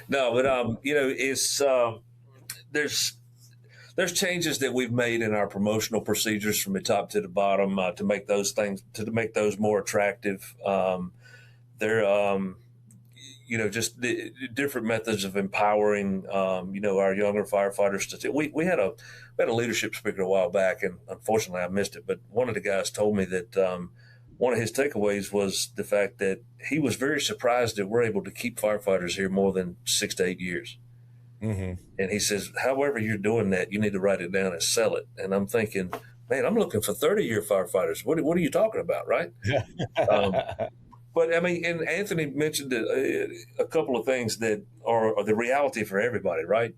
[SPEAKER 3] No, but it's there's changes that we've made in our promotional procedures from the top to the bottom to make those more attractive. Just the different methods of empowering, our younger firefighters. We had a leadership speaker a while back, and unfortunately I missed it. But one of the guys told me that one of his takeaways was the fact that he was very surprised that we're able to keep firefighters here more than 6 to 8 years.
[SPEAKER 1] Mm-hmm.
[SPEAKER 3] And he says, however you're doing that, you need to write it down and sell it. And I'm thinking, man, I'm looking for 30-year firefighters. What are you talking about, right? But I mean, and Anthony mentioned a couple of things that are the reality for everybody, right?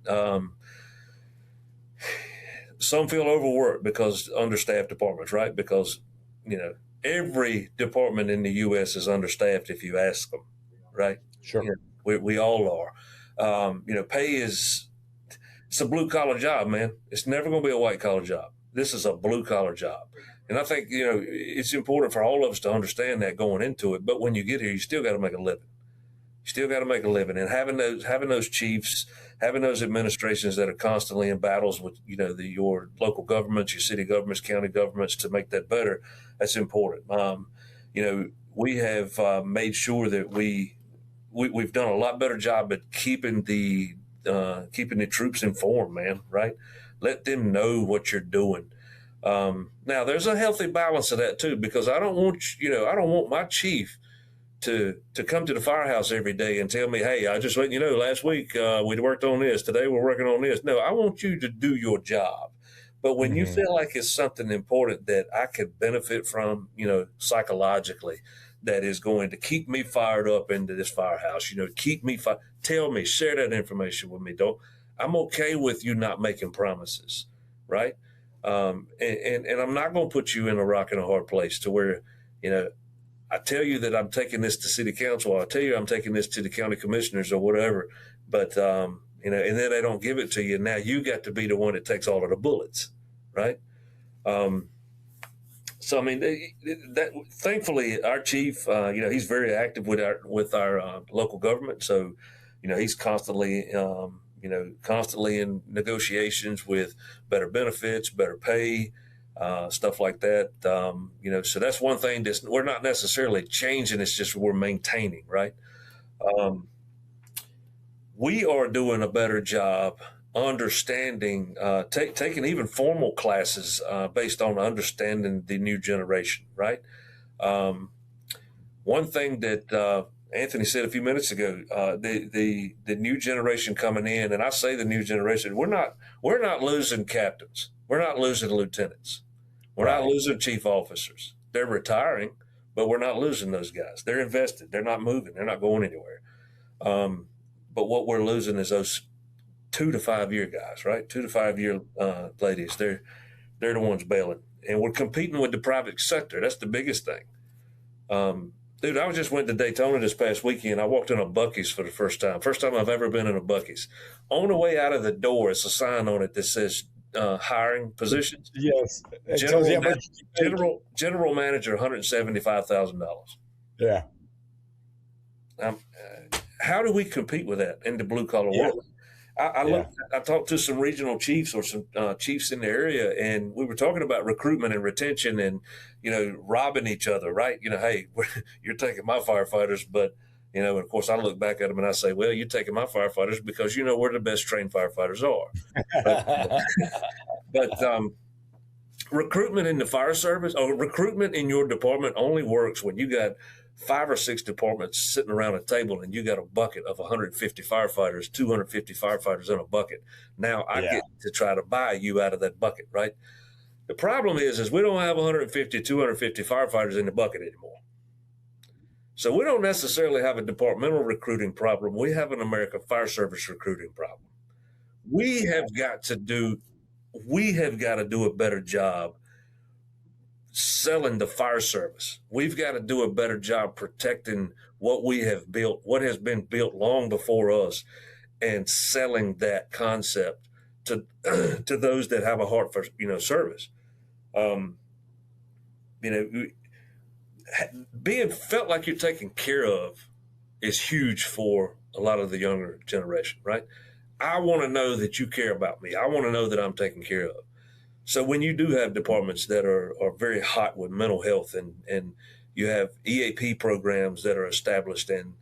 [SPEAKER 3] Some feel overworked because understaffed departments, right? Because, every department in the U.S. is understaffed if you ask them, right?
[SPEAKER 1] Sure.
[SPEAKER 3] We all are. Pay it's a blue collar job, man. It's never going to be a white collar job. This is a blue collar job. And I think, it's important for all of us to understand that going into it. But when you get here, you still got to make a living. You still got to make a living. And having those chiefs, having those administrations that are constantly in battles with, your local governments, your city governments, county governments to make that better, that's important. We have made sure that we've done a lot better job at keeping the troops informed, man, right? Let them know what you're doing. Now there's a healthy balance of that too, because I don't want my chief to come to the firehouse every day and tell me, hey, I just let you know last week we worked on this, today we're working on this. No, I want you to do your job. But when you feel like it's something important that I could benefit from, psychologically, that is going to keep me fired up into this firehouse, keep me tell me, share that information with me. I'm okay with you not making promises, right? And I'm not going to put you in a rock and a hard place to where, I tell you that I'm taking this to city council. I tell you I'm taking this to the county commissioners or whatever, but and then they don't give it to you. Now you got to be the one that takes all of the bullets, right? So I mean, that thankfully our chief, he's very active with our local government. So, he's constantly, constantly in negotiations with better benefits, better pay. Stuff like that, so that's one thing that we're not necessarily changing. It's just we're maintaining, right? We are doing a better job understanding, taking even formal classes based on understanding the new generation, right? One thing that Anthony said a few minutes ago, the new generation coming in, and I say the new generation, we're not losing captains, we're not losing lieutenants. We're not losing chief officers. They're retiring, but we're not losing those guys. They're invested. They're not moving. They're not going anywhere. But what we're losing is those 2 to 5 year guys, right? 2 to 5 year ladies. They're the ones bailing. And we're competing with the private sector. That's the biggest thing. Dude, I just went to Daytona this past weekend. I walked in a Buc-ee's for the first time. First time I've ever been in a Buc-ee's. On the way out of the door, it's a sign on it that says, hiring positions.
[SPEAKER 1] Yes.
[SPEAKER 3] General manager, $175,000.
[SPEAKER 1] Yeah.
[SPEAKER 3] How do we compete with that in the blue collar world? I talked to some regional chiefs or some chiefs in the area, and we were talking about recruitment and retention and, robbing each other, right? Hey, you're taking my firefighters, but, and of course I look back at them and I say, well, you're taking my firefighters because, we're the best trained firefighters are. But recruitment in the fire service or recruitment in your department only works when you got 5 or 6 departments sitting around a table and you got a bucket of 150 firefighters, 250 firefighters in a bucket. Now I get to try to buy you out of that bucket, right? The problem is we don't have 150, 250 firefighters in the bucket anymore. So we don't necessarily have a departmental recruiting problem. We have an American Fire Service recruiting problem. We have got to do a better job selling the fire service. We've got to do a better job protecting what we have built, what has been built long before us, and selling that concept to to those that have a heart for service. Being felt like you're taken care of is huge for a lot of the younger generation, right? I want to know that you care about me. I want to know that I'm taken care of. So when you do have departments that are very hot with mental health and you have EAP programs that are established and,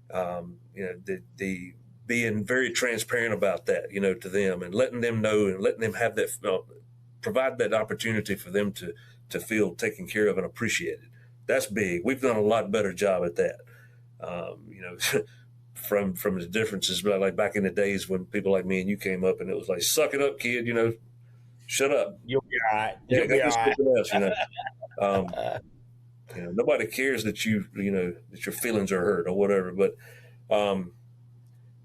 [SPEAKER 3] the being very transparent about that, to them and letting them know and letting them have that, provide that opportunity for them to feel taken care of and appreciated. That's big. We've done a lot better job at that. from the differences. But like back in the days when people like me and you came up, and it was like, suck it up, kid, shut up.
[SPEAKER 1] You'll be all right.
[SPEAKER 3] You
[SPEAKER 1] You'll be
[SPEAKER 3] got
[SPEAKER 1] all
[SPEAKER 3] this
[SPEAKER 1] right.
[SPEAKER 3] something else. Nobody cares that that your feelings are hurt or whatever. But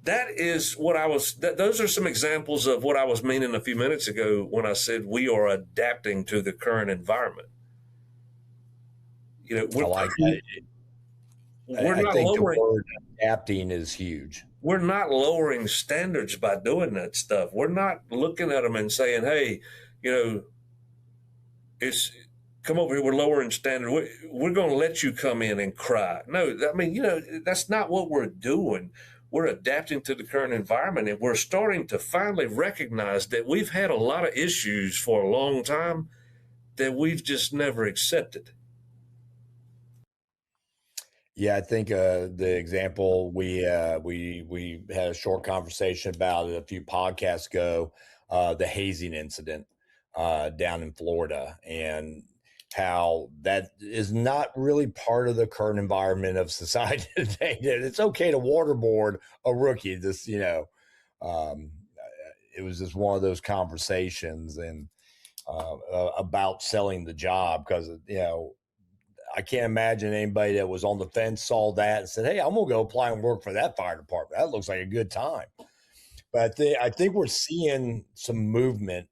[SPEAKER 3] that is what those are some examples of what I was meaning a few minutes ago when I said we are adapting to the current environment.
[SPEAKER 1] I like that.
[SPEAKER 3] We're
[SPEAKER 1] I
[SPEAKER 3] not
[SPEAKER 1] think
[SPEAKER 3] lowering.
[SPEAKER 1] the word adapting is huge.
[SPEAKER 3] We're not lowering standards by doing that stuff. We're not looking at them and saying, hey, it's come over here, we're lowering standard. We're going to let you come in and cry. No, I mean, that's not what we're doing. We're adapting to the current environment, and we're starting to finally recognize that we've had a lot of issues for a long time that we've just never accepted.
[SPEAKER 1] Yeah, I think the example we had a short conversation about it a few podcasts ago, the hazing incident down in Florida, and how that is not really part of the current environment of society today. It's okay to waterboard a rookie. It was just one of those conversations and about selling the job because I can't imagine anybody that was on the fence saw that and said, hey, I'm going to go apply and work for that fire department. That looks like a good time. But I think we're seeing some movement.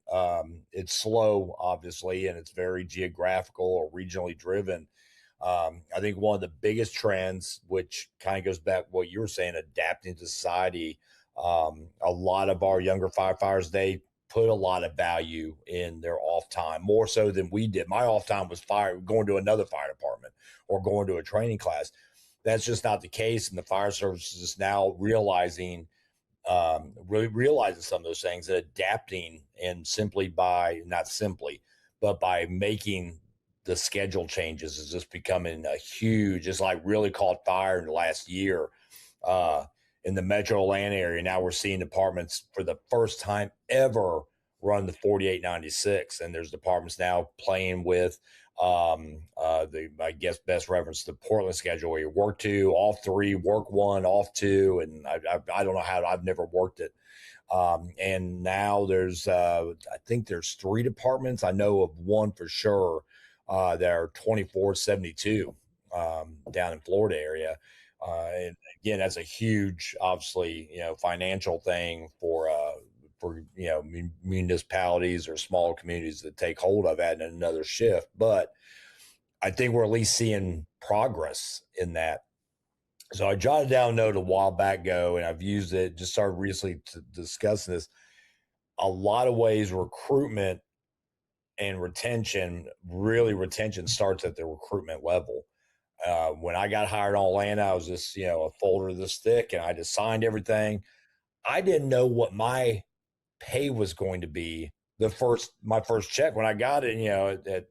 [SPEAKER 1] It's slow, obviously, and it's very geographical or regionally driven. I think one of the biggest trends, which kind of goes back to what you were saying, adapting to society. A lot of our younger firefighters, they put a lot of value in their off time, more so than we did. My off time was going to another fire department or going to a training class. That's just not the case. And the fire service is now realizing some of those things and adapting, and but by making the schedule changes is just becoming a huge, it's like really caught fire in the last year. In the metro Atlanta area, now we're seeing departments for the first time ever run the 4896. And there's departments now playing with I guess best reference the Portland schedule, where you work 2, off 3, work 1, off 2. And I don't know how, I've never worked it. And now there's I think there's 3 departments. I know of one for sure that are 24/72 down in Florida area. And again, that's a huge, obviously, financial thing for municipalities or small communities that take hold of that in another shift. But I think we're at least seeing progress in that. So I jotted down a note a while back ago, and I've used it, just started recently to discuss this. A lot of ways recruitment and retention starts at the recruitment level. When I got hired on Atlanta, I was just, a folder this thick, and I just signed everything. I didn't know what my pay was going to be my first check when I got it.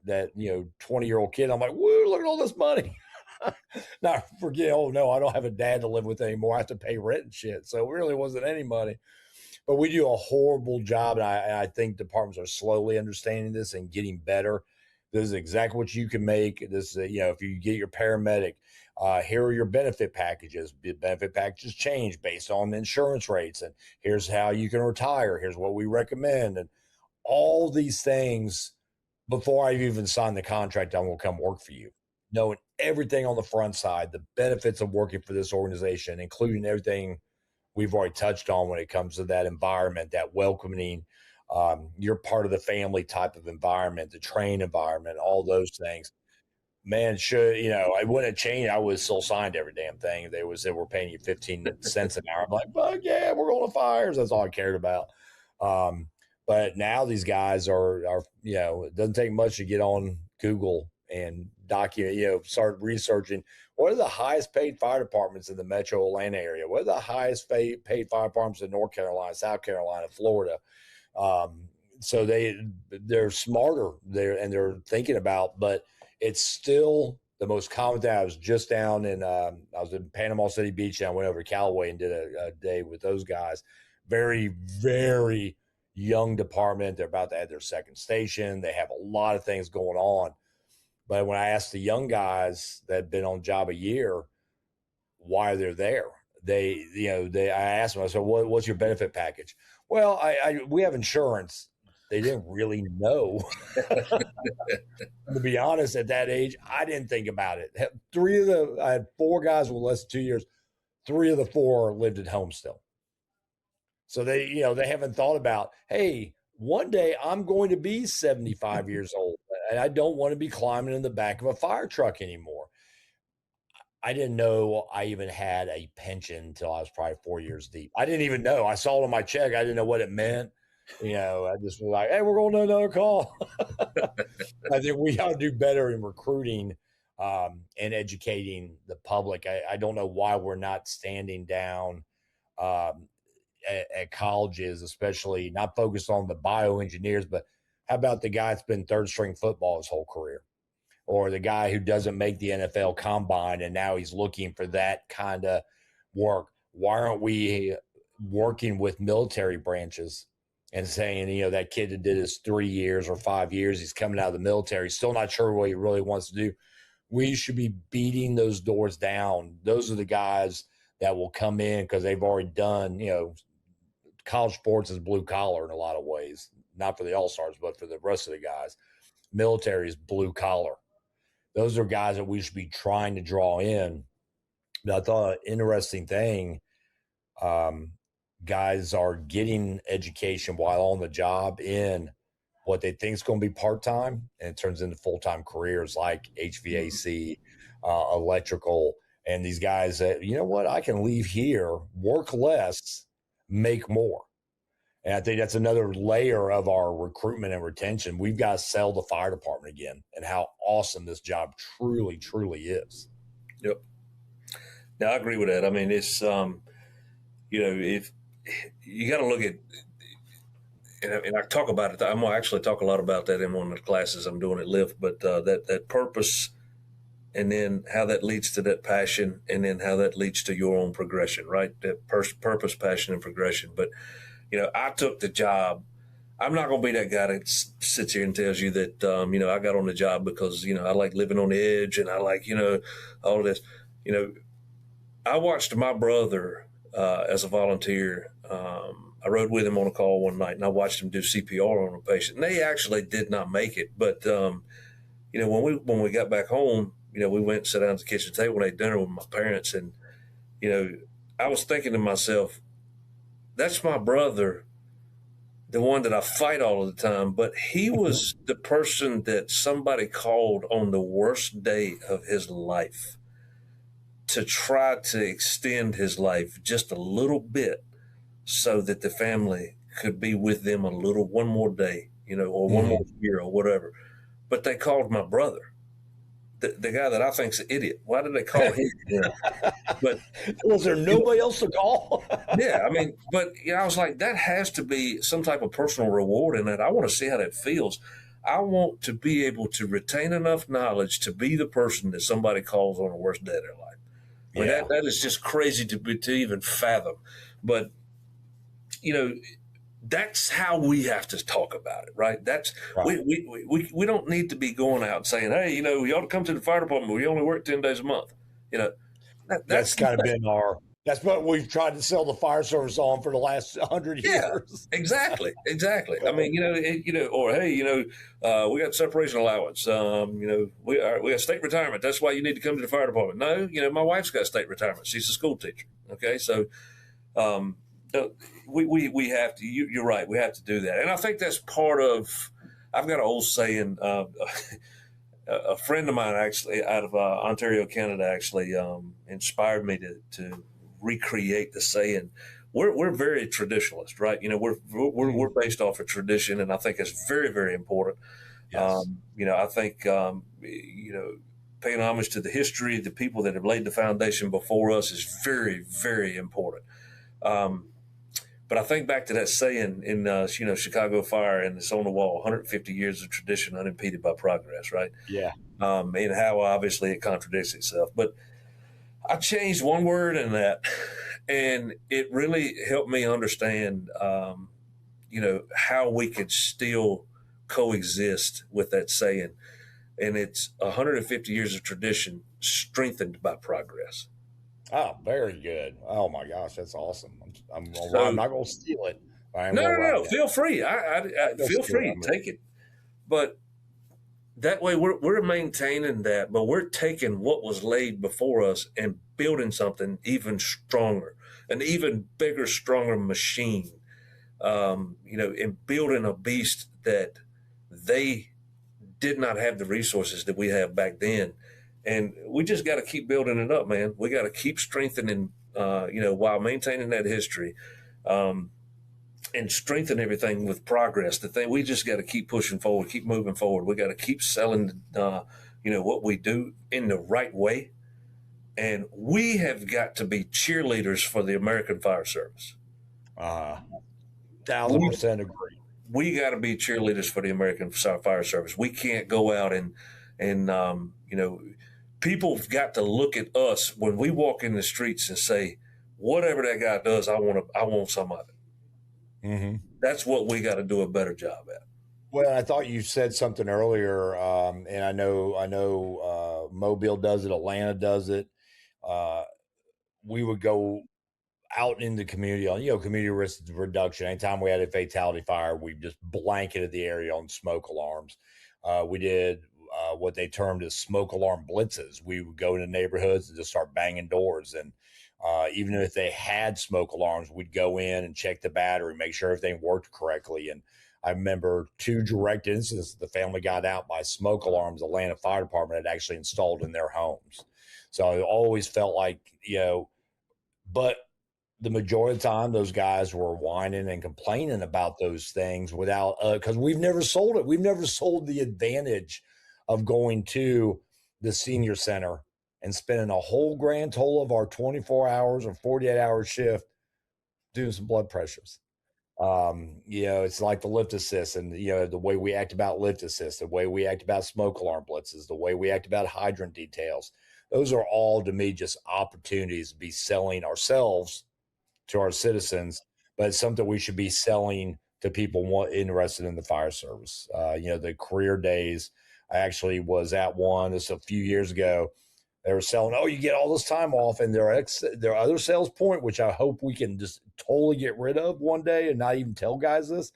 [SPEAKER 1] That 20-year-old kid, I'm like, whoa, look at all this money. Not forget, oh no, I don't have a dad to live with anymore. I have to pay rent and shit. So it really wasn't any money. But we do a horrible job, and I think departments are slowly understanding this and getting better. This is exactly what you can make. This is, if you get your paramedic, here are your benefit packages. Benefit packages change based on insurance rates, and here's how you can retire. Here's what we recommend, and all these things before I've even signed the contract. I'm going to come work for you, knowing everything on the front side, the benefits of working for this organization, including everything we've already touched on when it comes to that environment, that welcoming, you're part of the family type of environment, the train environment, all those things. Man, I wouldn't have changed. I would have still signed every damn thing. They said we're paying you 15 cents an hour. I'm like, fuck yeah, we're going to fires. That's all I cared about. But now these guys are it doesn't take much to get on Google and document, start researching what are the highest paid fire departments in the metro Atlanta area? What are the highest paid fire departments in North Carolina, South Carolina, Florida? So they're smarter there, and they're thinking about, but it's still the most common thing. I was just down in, I was in Panama City Beach, and I went over to Callaway and did a day with those guys. Very, very young department. They're about to add their second station. They have a lot of things going on. But when I asked the young guys that had been on job a year why they're there, I asked them, I said, what's your benefit package? Well, we have insurance. They didn't really know. To be honest, at that age, I didn't think about it. I had 4 guys with less than 2 years. 3 of the 4 lived at home still. So they haven't thought about, hey, one day I'm going to be 75 years old and I don't want to be climbing in the back of a fire truck anymore. I didn't know I even had a pension until I was probably 4 years deep. I didn't even know. I saw it on my check. I didn't know what it meant. I just was like, hey, we're going to another call. I think we got to do better in recruiting and educating the public. I don't know why we're not standing down at colleges, especially not focused on the bioengineers, but how about the guy that's been third string football his whole career? Or the guy who doesn't make the NFL combine and now he's looking for that kind of work. Why aren't we working with military branches and saying, that kid that did his 3 years or 5 years, he's coming out of the military, still not sure what he really wants to do. We should be beating those doors down. Those are the guys that will come in because they've already done, college sports is blue collar in a lot of ways, not for the all-stars, but for the rest of the guys. Military is blue collar. Those are guys that we should be trying to draw in. But I thought an interesting thing, guys are getting education while on the job in what they think is going to be part-time, and it turns into full-time careers like HVAC, electrical, and these guys that, I can leave here, work less, make more. And I think that's another layer of our recruitment and retention. We've got to sell the fire department again and how awesome this job truly, truly is.
[SPEAKER 3] Yep. Now, I agree with that. I mean, it's, if you got to look at, and I talk about it, I'm going to actually talk a lot about that in one of the classes I'm doing at Lyft, but that purpose, and then how that leads to that passion, and then how that leads to your own progression, right? That purpose, passion, and progression. But, I took the job. I'm not going to be that guy that sits here and tells you that, I got on the job because, I like living on the edge and I like, all of this. I watched my brother as a volunteer. I rode with him on a call one night and I watched him do CPR on a patient. And they actually did not make it. But, when we got back home, we went and sat down at the kitchen table and ate dinner with my parents. And, I was thinking to myself, that's my brother, the one that I fight all of the time, but he was the person that somebody called on the worst day of his life to try to extend his life just a little bit so that the family could be with them one more day, or one more year or whatever. But they called my brother. The guy that I think's an idiot. Why did they call him? But
[SPEAKER 1] was there nobody else to call?
[SPEAKER 3] Yeah, I mean, but I was like, that has to be some type of personal reward in that. I want to see how that feels. I want to be able to retain enough knowledge to be the person that somebody calls on the worst day of their life. I mean, that is just crazy to even fathom. But that's how we have to talk about it, right? That's right. We don't need to be going out saying, hey, you ought to come to the fire department. We only work 10 days a month.
[SPEAKER 1] That's kind of been that's what we've tried to sell the fire service on for the last 100 years.
[SPEAKER 3] Exactly. I mean, or hey, we got separation allowance. We got state retirement. That's why you need to come to the fire department. No, my wife's got state retirement. She's a school teacher. Okay, so. We have to. You're right. We have to do that, and I think that's part of. I've got an old saying. A friend of mine, actually, out of Ontario, Canada, actually inspired me to recreate the saying. We're very traditionalist, right? We're based off of tradition, and I think it's very, very important. Yes. I think paying homage to the history, the people that have laid the foundation before us, is very, very important. But I think back to that saying in, Chicago Fire, and it's on the wall, 150 years of tradition unimpeded by progress, right?
[SPEAKER 1] Yeah.
[SPEAKER 3] And how obviously it contradicts itself. But I changed one word in that, and it really helped me understand, how we could still coexist with that saying. And it's 150 years of tradition strengthened by progress.
[SPEAKER 1] Oh, very good. Oh my gosh, that's awesome. I'm
[SPEAKER 3] So
[SPEAKER 1] not going to steal it. I am
[SPEAKER 3] no,
[SPEAKER 1] going
[SPEAKER 3] no,
[SPEAKER 1] to write
[SPEAKER 3] no.
[SPEAKER 1] it down.
[SPEAKER 3] Feel free.
[SPEAKER 1] I'm
[SPEAKER 3] I
[SPEAKER 1] going to
[SPEAKER 3] feel
[SPEAKER 1] steal it.
[SPEAKER 3] free. Take it. But that way we're maintaining that, but we're taking what was laid before us and building something even stronger, an even bigger, stronger machine. And building a beast that they did not have the resources that we have back then. And we just got to keep building it up, man. We got to keep strengthening, while maintaining that history, and strengthen everything with progress. The thing we just got to keep pushing forward, keep moving forward. We got to keep selling, what we do in the right way. And we have got to be cheerleaders for the American Fire Service.
[SPEAKER 1] 1,000% agree.
[SPEAKER 3] We got to be cheerleaders for the American Fire Service. We can't go out and people have got to look at us when we walk in the streets and say, whatever that guy does, I want some of it.
[SPEAKER 1] Mm-hmm.
[SPEAKER 3] That's what we got to do a better job at.
[SPEAKER 1] Well, I thought you said something earlier, and I know Mobile does it, Atlanta does it. We would go out in the community on, community risk reduction. Anytime we had a fatality fire, we just blanketed the area on smoke alarms. We did what they termed as smoke alarm blitzes. We would go into neighborhoods and just start banging doors. And even if they had smoke alarms, we'd go in and check the battery, make sure everything worked correctly. And I remember 2 direct incidents the family got out by smoke alarms Atlanta Fire Department had actually installed in their homes. So I always felt like, but the majority of the time, those guys were whining and complaining about those things without, because we've never sold it. We've never sold the advantage of going to the senior center and spending a whole grand total of our 24 hours or 48-hour shift doing some blood pressures. It's like the lift assist and, the way we act about lift assist, the way we act about smoke alarm blitzes, the way we act about hydrant details. Those are all, to me, just opportunities to be selling ourselves to our citizens, but it's something we should be selling to people interested in the fire service. The career days. I actually was at one this a few years ago. They were selling, you get all this time off, and their other sales point, which I hope we can just totally get rid of one day and not even tell guys this.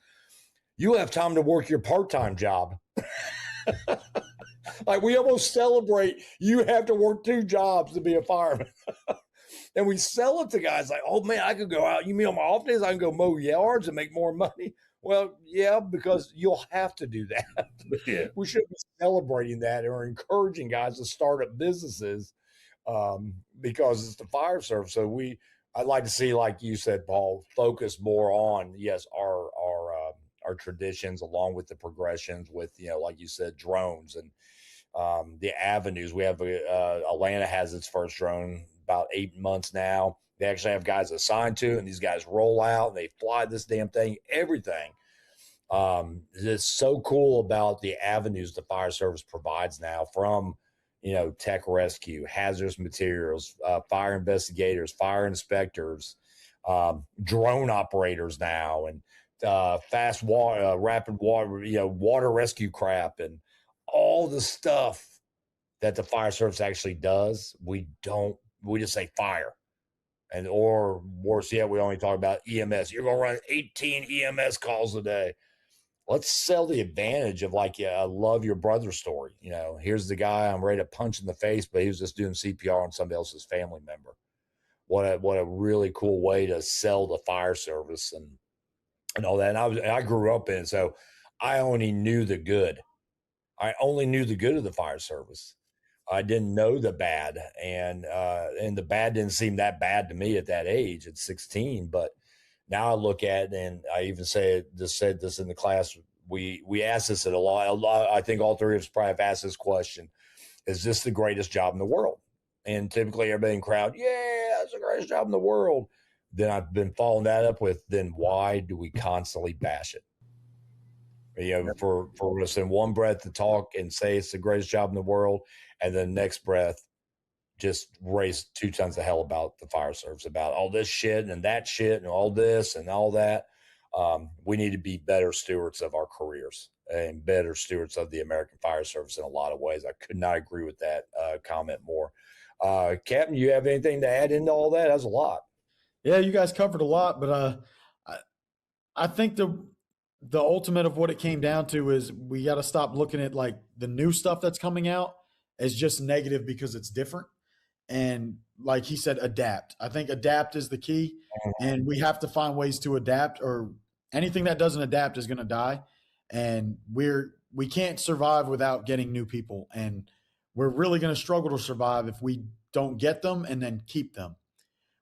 [SPEAKER 1] You have time to work your part-time job. Like, we almost celebrate you have to work 2 jobs to be a fireman. And we sell it to guys like, oh man, I could go out. You mean on my off days, I can go mow yards and make more money? Well, yeah, because you'll have to do that.
[SPEAKER 3] Yeah.
[SPEAKER 1] We should be celebrating that or encouraging guys to start up businesses because it's the fire service. So I'd like to see, like you said, Paul, focus more on, yes, our traditions along with the progressions with, like you said, drones and the avenues. We have Atlanta has its first drone about 8 months now. They actually have guys assigned to it, and these guys roll out and they fly this damn thing, everything. It's so cool about the avenues the fire service provides now, from, tech rescue, hazardous materials, fire investigators, fire inspectors, drone operators now, and fast water, rapid water, water rescue crap, and all the stuff that the fire service actually does. We just say fire. And or worse yet, we only talk about EMS. You're going to run 18 EMS calls a day. Let's sell the advantage of, like, I love your brother's story. Here's the guy I'm ready to punch in the face, but he was just doing CPR on somebody else's family member. What a really cool way to sell the fire service and all that. And I grew up in it, so I only knew the good. I only knew the good of the fire service. I didn't know the bad, and the bad didn't seem that bad to me at that age, at 16. But now I look at it, and I even said this in the class. We asked this at a lot. I think all 3 of us probably have asked this question: is this the greatest job in the world? And typically everybody in the crowd, yeah, it's the greatest job in the world. Then I've been following that up with, then why do we constantly bash it? For us in one breath to talk and say it's the greatest job in the world, and then next breath just raise 2 tons of hell about the fire service, about all this shit and that shit and all this and all that. We need to be better stewards of our careers. and better stewards of the American Fire Service in a lot of ways. I could not agree with that comment more. Captain, you have anything to add into all that? That's a lot.
[SPEAKER 2] Yeah, you guys covered a lot, but I think the ultimate of what it came down to is we got to stop looking at like the new stuff that's coming out as just negative because it's different. And like he said, adapt. I think adapt is the key, and we have to find ways to adapt, or anything that doesn't adapt is going to die. And we can't survive without getting new people, and we're really going to struggle to survive if we don't get them and then keep them.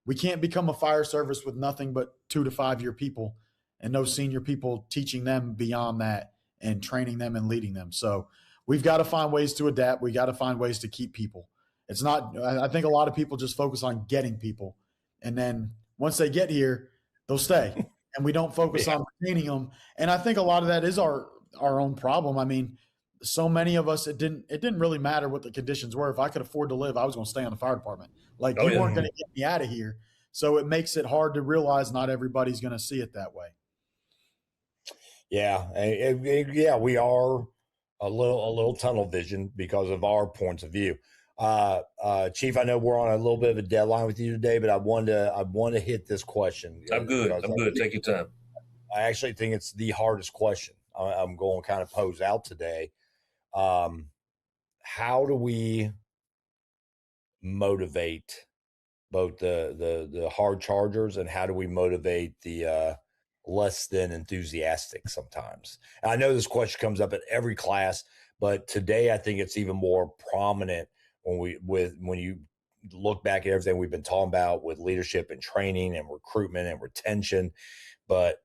[SPEAKER 2] We can't become a fire service with nothing but 2 to 5 year people and no senior people teaching them beyond that and training them and leading them. So we've got to find ways to adapt. We got to find ways to keep people. It's not, I think a lot of people just focus on getting people. And then once they get here, they'll stay. And we don't focus on retaining them. And I think a lot of that is our own problem. I mean, so many of us, it didn't really matter what the conditions were. If I could afford to live, I was going to stay on the fire department. Like you weren't going to get me out of here. So it makes it hard to realize not everybody's going to see it that way.
[SPEAKER 1] Yeah. Yeah, we are a little tunnel vision because of our points of view. Chief, I know we're on a little bit of a deadline with you today, but I want to hit this question.
[SPEAKER 3] I'm good. Take your time.
[SPEAKER 1] I actually think it's the hardest question I'm going to kind of pose out today. How do we motivate both the hard chargers, and how do we motivate the less than enthusiastic sometimes? And I know this question comes up at every class, but today I think it's even more prominent when you look back at everything we've been talking about with leadership and training and recruitment and retention, but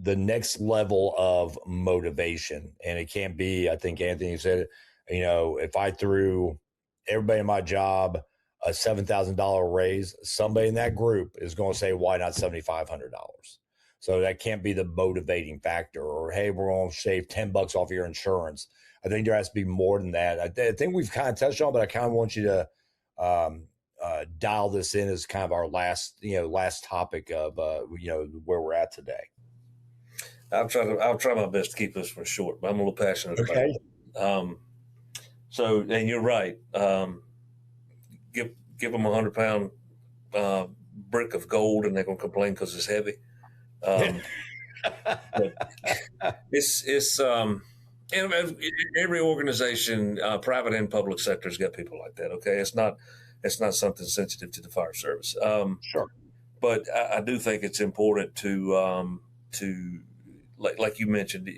[SPEAKER 1] the next level of motivation. And it can't be, I think Anthony said it, if I threw everybody in my job a $7,000 raise, somebody in that group is going to say, why not $7,500? So that can't be the motivating factor. Or, hey, we're going to shave $10 off your insurance. I think there has to be more than that. I think we've kind of touched on, but I kind of want you to dial this in as kind of our last topic of where we're at today.
[SPEAKER 3] I'll try my best to keep this one short, but I'm a little passionate about it. So, and you're right. Give them $100 brick of gold, and they're going to complain because it's heavy. It's every organization, private and public sector, has got people like that. Okay, it's not something sensitive to the fire service.
[SPEAKER 1] Sure,
[SPEAKER 3] but I do think it's important to like you mentioned,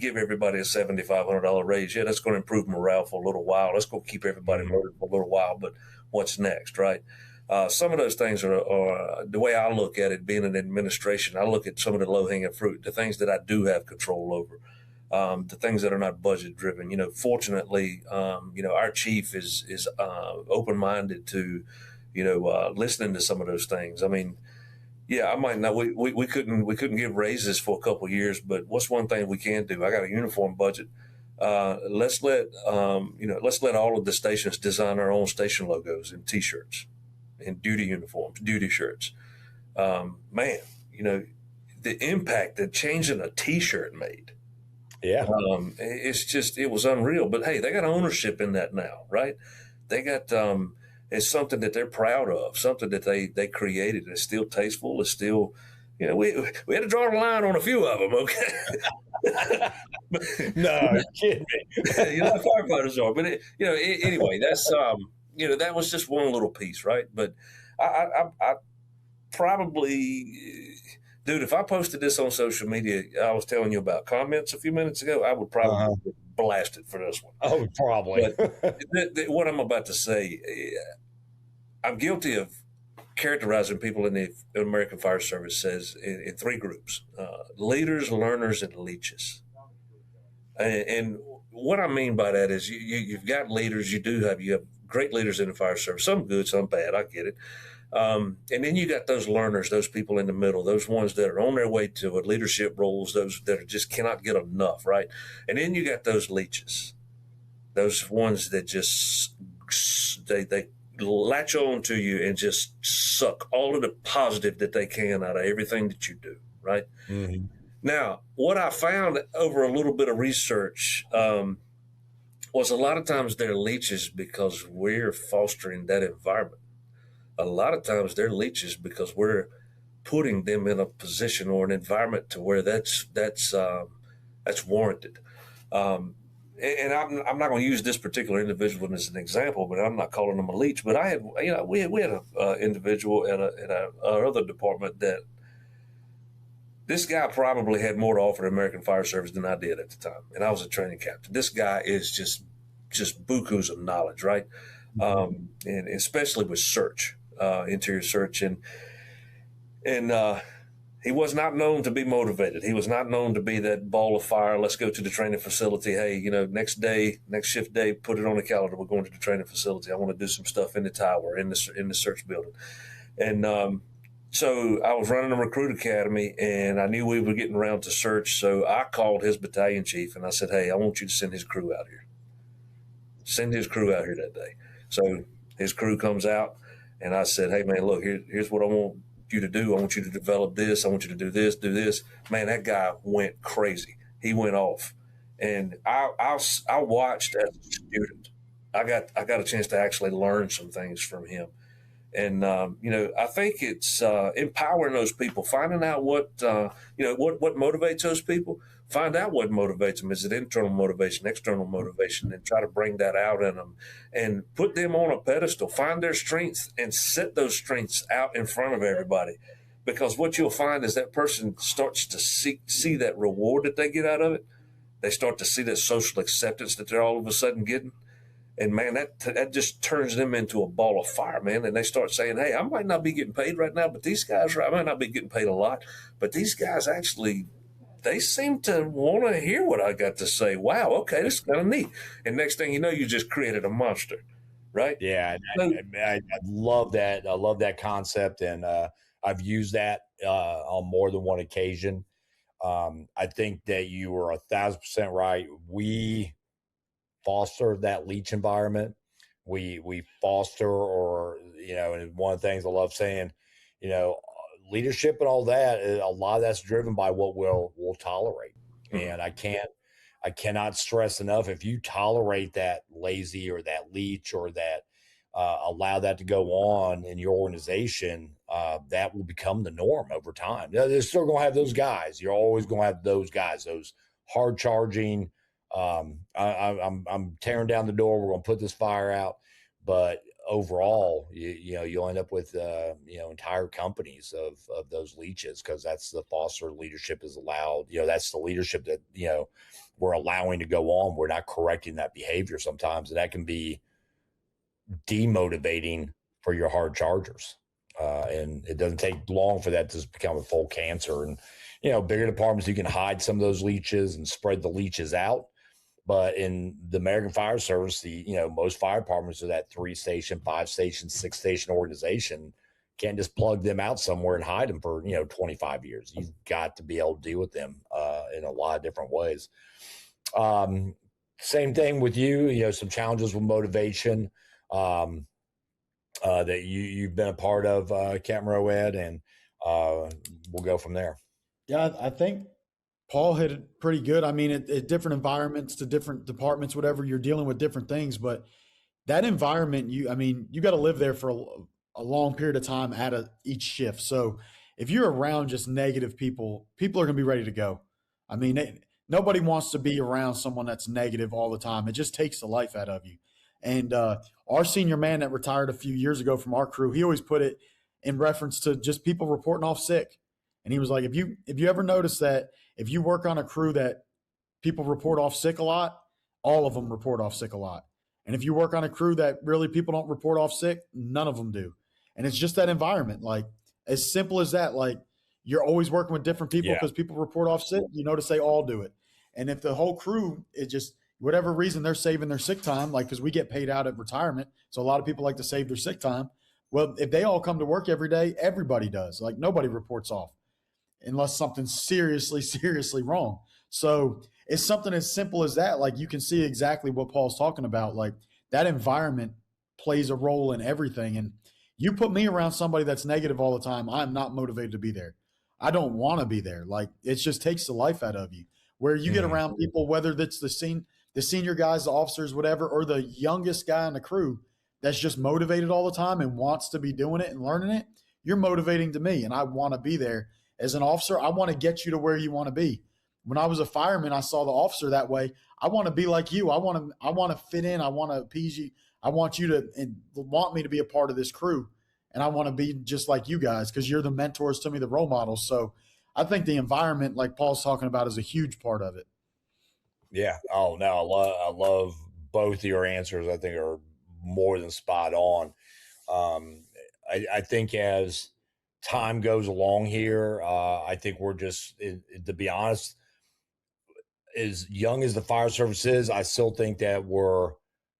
[SPEAKER 3] give everybody a $7,500 raise. Yeah, that's going to improve morale for a little while. That's going to keep everybody motivated for a little while. But what's next, right? Some of those things are the way I look at it, being an administration, I look at some of the low-hanging fruit, the things that I do have control over, the things that are not budget-driven. Fortunately, our chief is open-minded to, listening to some of those things. I mean, yeah, I might not. We couldn't give raises for a couple of years, but what's one thing we can do? I got a uniform budget. Let's let all of the stations design our own station logos and T-shirts, and duty uniforms, duty shirts. Man, the impact that changing a T-shirt made.
[SPEAKER 1] Yeah,
[SPEAKER 3] it was unreal. But hey, they got ownership in that now, right? They got. It's something that they're proud of, something that they created. It's still tasteful. It's still, we had to draw the line on a few of them, okay?
[SPEAKER 1] No, kidding me.
[SPEAKER 3] The firefighters are. But, anyway, that's, that was just one little piece, right? But I probably, dude, if I posted this on social media, I was telling you about comments a few minutes ago, I would probably blast it for this one.
[SPEAKER 1] Oh, probably.
[SPEAKER 3] But what I'm about to say, I'm guilty of characterizing people in the American Fire Service as in three groups: leaders, learners, and leeches. And what I mean by that is you've got leaders. You have great leaders in the fire service. Some good, some bad. I get it. And then you got those learners, those people in the middle, those ones that are on their way to leadership roles, those that just cannot get enough, right? And then you got those leeches, those ones that just they latch on to you and just suck all of the positive that they can out of everything that you do, right?
[SPEAKER 1] Mm-hmm.
[SPEAKER 3] Now, what I found over a little bit of research was a lot of times they're leeches because we're fostering that environment. A lot of times they're leeches because we're putting them in a position or an environment to where that's warranted. And I'm not going to use this particular individual as an example, but I'm not calling him a leech. But I had, we had an individual at our other department that this guy probably had more to offer the American Fire Service than I did at the time, and I was a training captain. This guy is just bukus of knowledge, right? And especially with search, interior search, and he was not known to be motivated. He was not known to be that ball of fire. Let's go to the training facility. Hey, next shift day, put it on the calendar. We're going to the training facility. I want to do some stuff in the tower, in the search building. And so I was running a recruit academy, and I knew we were getting around to search. So I called his battalion chief, and I said, hey, I want you to send his crew out here. Send his crew out here that day. So his crew comes out, and I said, hey, man, look, here's what I want you to do. I want you to develop this. I want you to do this, do this. Man, that guy went crazy. He went off. And I watched as a student. I got a chance to actually learn some things from him. And, I think it's empowering those people, finding out what motivates those people. Find out what motivates them. Is it internal motivation, external motivation, and try to bring that out in them and put them on a pedestal. Find their strengths and set those strengths out in front of everybody. Because what you'll find is that person starts to see that reward that they get out of it. They start to see that social acceptance that they're all of a sudden getting. And, man, that just turns them into a ball of fire, man. And they start saying, hey, I might not be getting paid right now, but these guys, I might not be getting paid a lot, but these guys actually – they seem to want to hear what I got to say. Wow, okay, this is kind of neat. And next thing you know, you just created a monster, right?
[SPEAKER 1] Yeah, I love that. I love that concept, and I've used that on more than one occasion. I think that you were 1,000% right. We foster that leech environment. We foster, or and one of the things I love saying, leadership and all that, a lot of that's driven by what we'll tolerate. And I cannot stress enough, if you tolerate that lazy or that leech or that allow that to go on in your organization, that will become the norm over time. They're still going to have those guys. You're always going to have those guys, those hard charging. I'm tearing down the door. We're going to put this fire out. But overall, you'll end up with entire companies of those leeches, because that's the foster leadership is allowed. That's the leadership that we're allowing to go on. We're not correcting that behavior sometimes, and that can be demotivating for your hard chargers. And it doesn't take long for that to become a full cancer. And bigger departments, you can hide some of those leeches and spread the leeches out. But in the American Fire Service, most fire departments are that 3-station, 5-station, 6-station organization. Can't just plug them out somewhere and hide them for 25 years. You've got to be able to deal with them in a lot of different ways. Same thing with you. Some challenges with motivation that you've been a part of, Captain Rowett, and we'll go from there.
[SPEAKER 2] Yeah, I think Paul hit it pretty good. I mean, at different environments to different departments, whatever, you're dealing with different things. But that environment, you got to live there for a long period of time at each shift. So if you're around just negative people are going to be ready to go. I mean, nobody wants to be around someone that's negative all the time. It just takes the life out of you. And our senior man that retired a few years ago from our crew, he always put it in reference to just people reporting off sick. And he was like, if you ever notice that if you work on a crew that people report off sick a lot, all of them report off sick a lot. And if you work on a crew that really people don't report off sick, none of them do. And it's just that environment, like as simple as that. Like you're always working with different people because people report off sick. You notice they all do it. And if the whole crew, it just, whatever reason they're saving their sick time, like because we get paid out at retirement. So a lot of people like to save their sick time. Well, if they all come to work every day, everybody does. Like nobody reports off unless something's seriously, seriously wrong. So it's something as simple as that. Like you can see exactly what Paul's talking about. Like that environment plays a role in everything. And you put me around somebody that's negative all the time, I'm not motivated to be there. I don't want to be there. Like, it just takes the life out of you. Where you get around people, whether that's the senior guys, the officers, whatever, or the youngest guy in the crew that's just motivated all the time and wants to be doing it and learning it, you're motivating to me, and I want to be there. As an officer, I want to get you to where you want to be. When I was a fireman, I saw the officer that way. I want to be like you. I want to fit in. I want to appease you. I want you to and want me to be a part of this crew. And I want to be just like you guys because you're the mentors to me, the role models. So I think the environment, like Paul's talking about, is a huge part of it.
[SPEAKER 1] Yeah. Oh, no, I love both your answers. I think are more than spot on. I think as time goes along here, I think we're just, to be honest, as young as the fire service is, I still think that we're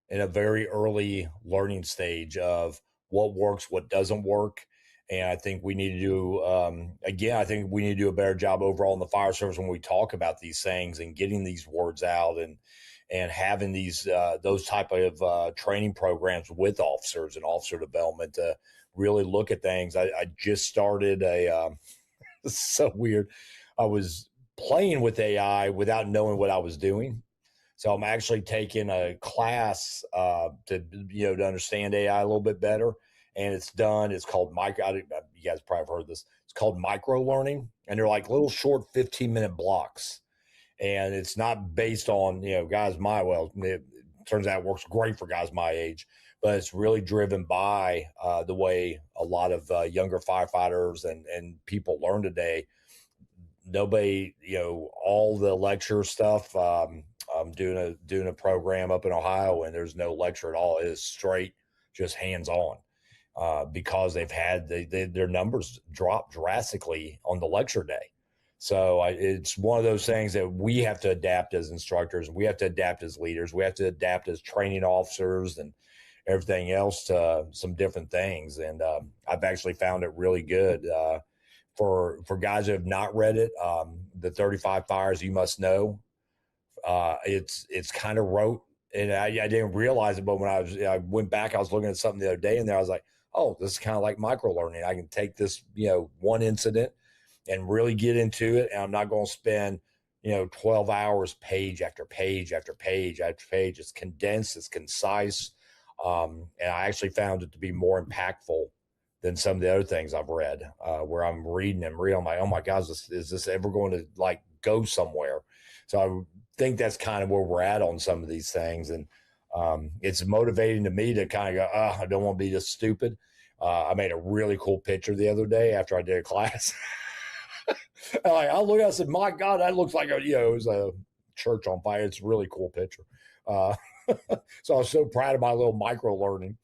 [SPEAKER 1] in a very early learning stage of what works, what doesn't work. And I think we need to do, I think we need to do a better job overall in the fire service when we talk about these things and getting these words out and having these, those type of training programs with officers and officer development to really look at things. I just started it's so weird. I was playing with AI without knowing what I was doing. So I'm actually taking a class to understand AI a little bit better. And it's called you guys probably have heard this. It's called micro learning. And they're like little short 15-minute blocks. And it's not based on, guys it turns out it works great for guys my age, but it's really driven by the way a lot of younger firefighters and people learn today. Nobody, all the lecture stuff, I'm doing a program up in Ohio and there's no lecture at all. It is straight, just hands-on. Because they've had their numbers drop drastically on the lecture day. So it's one of those things that we have to adapt as instructors. We have to adapt as leaders. We have to adapt as training officers and everything else to some different things. And I've actually found it really good for guys who have not read it. The 35 Fires You Must Know. It's kind of rote. And I didn't realize it, but when I went back, I was looking at something the other day and there I was like, oh, this is kind of like micro learning. I can take this, one incident and really get into it. And I'm not going to spend, 12 hours, page after page after page after page. It's condensed, it's concise. And I actually found it to be more impactful than some of the other things I've read, where I'm reading. I'm like, oh my gosh, is this ever going to like go somewhere? So I think that's kind of where we're at on some of these things. And it's motivating to me to kind of go, I don't want to be just stupid. I made a really cool picture the other day after I did a class. I look at it, I said, my God, that looks like it was a church on fire. It's a really cool picture. So I was so proud of my little micro learning.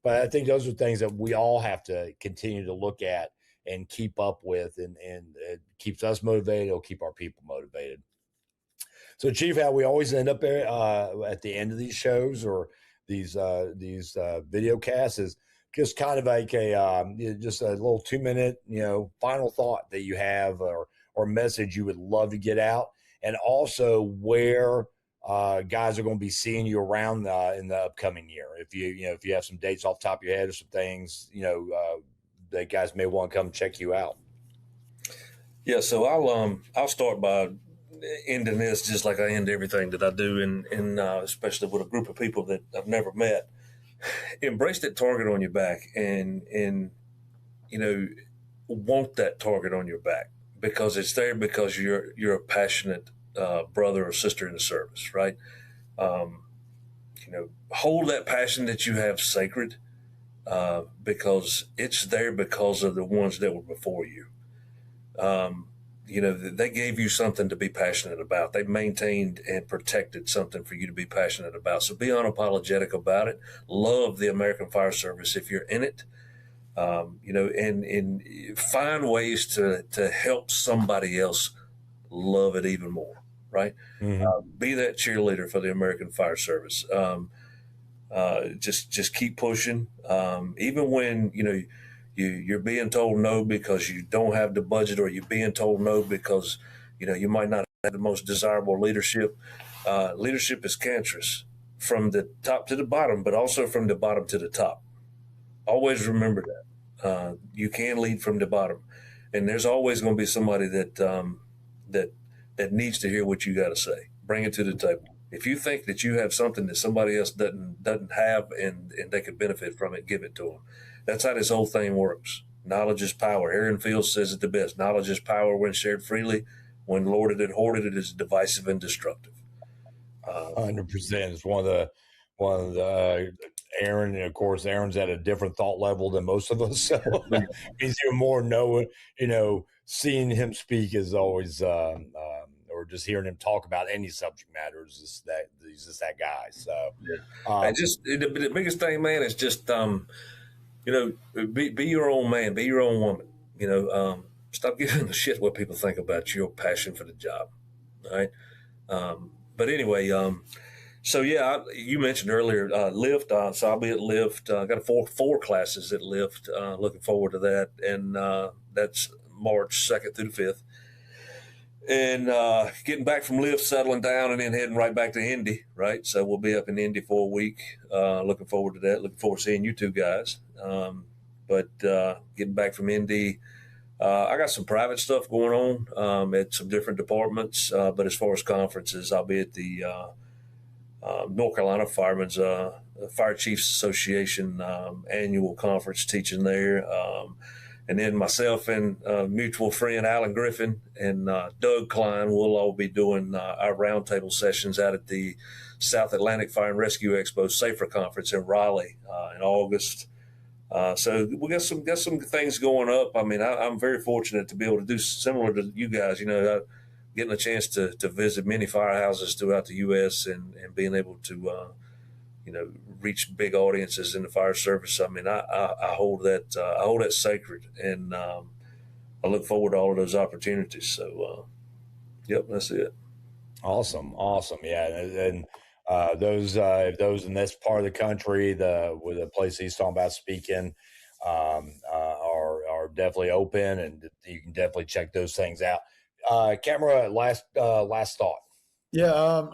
[SPEAKER 1] But I think those are things that we all have to continue to look at and keep up with, and it keeps us motivated. It'll keep our people motivated. So, Chief, how we always end up at the end of these shows or these video casts is just kind of like just a little 2-minute, final thought that you have or message you would love to get out, and also where guys are going to be seeing you around in the upcoming year. If you have some dates off the top of your head or some things, that guys may want to come check you out.
[SPEAKER 3] Yeah, so I'll start by ending this just like I end everything that I do, and especially with a group of people that I've never met. Embrace that target on your back, and want that target on your back because it's there because you're a passionate brother or sister in the service, right? Hold that passion that you have sacred because it's there because of the ones that were before you. They gave you something to be passionate about. They maintained and protected something for you to be passionate about. So be unapologetic about it. Love the American Fire Service if you're in it, and find ways to help somebody else love it even more, right? Mm-hmm. Be that cheerleader for the American Fire Service. Just keep pushing. Even when, you're being told no because you don't have the budget, or you're being told no because, you might not have the most desirable leadership. Leadership is cancerous from the top to the bottom, but also from the bottom to the top. Always remember that. You can lead from the bottom. and there's always going to be somebody that needs to hear what you got to say. Bring it to the table. If you think that you have something that somebody else doesn't have and they could benefit from it, give it to them. That's how this whole thing works. Knowledge is power. Aaron Fields says it the best. Knowledge is power when shared freely. When lorded and hoarded, it is divisive and destructive.
[SPEAKER 1] 100%. It's one of the Aaron, and of course, Aaron's at a different thought level than most of us. So he's even more knowing, seeing him speak is always, or just hearing him talk about any subject matter is just that he's just that guy. So,
[SPEAKER 3] and just the biggest thing, man, is just, be your own man, be your own woman. Stop giving a shit what people think about your passion for the job. All right. But anyway, so yeah, you mentioned earlier Lift. So I'll be at Lift. I got four classes at Lift. Looking forward to that, and that's March 2nd through the 5th. And getting back from Lift, settling down, and then heading right back to Indy. Right, so we'll be up in Indy for a week. Looking forward to that. Looking forward to seeing you two guys. But getting back from Indy. I got some private stuff going on at some different departments, but as far as conferences, I'll be at the North Carolina Firemen's Fire Chiefs Association annual conference teaching there. And then myself and mutual friend Alan Griffin and Doug Klein will all be doing our roundtable sessions out at the South Atlantic Fire and Rescue Expo Safer Conference in Raleigh in August. So we got some things going up. I mean, I'm very fortunate to be able to do similar to you guys. Getting a chance to visit many firehouses throughout the U.S. and being able to reach big audiences in the fire service. I mean, I hold that sacred, and I look forward to all of those opportunities. So, yep, that's it.
[SPEAKER 1] Awesome, yeah, and those in this part of the country, with the place he's talking about speaking, are definitely open, and you can definitely check those things out. Camera, last thought.
[SPEAKER 2] Yeah,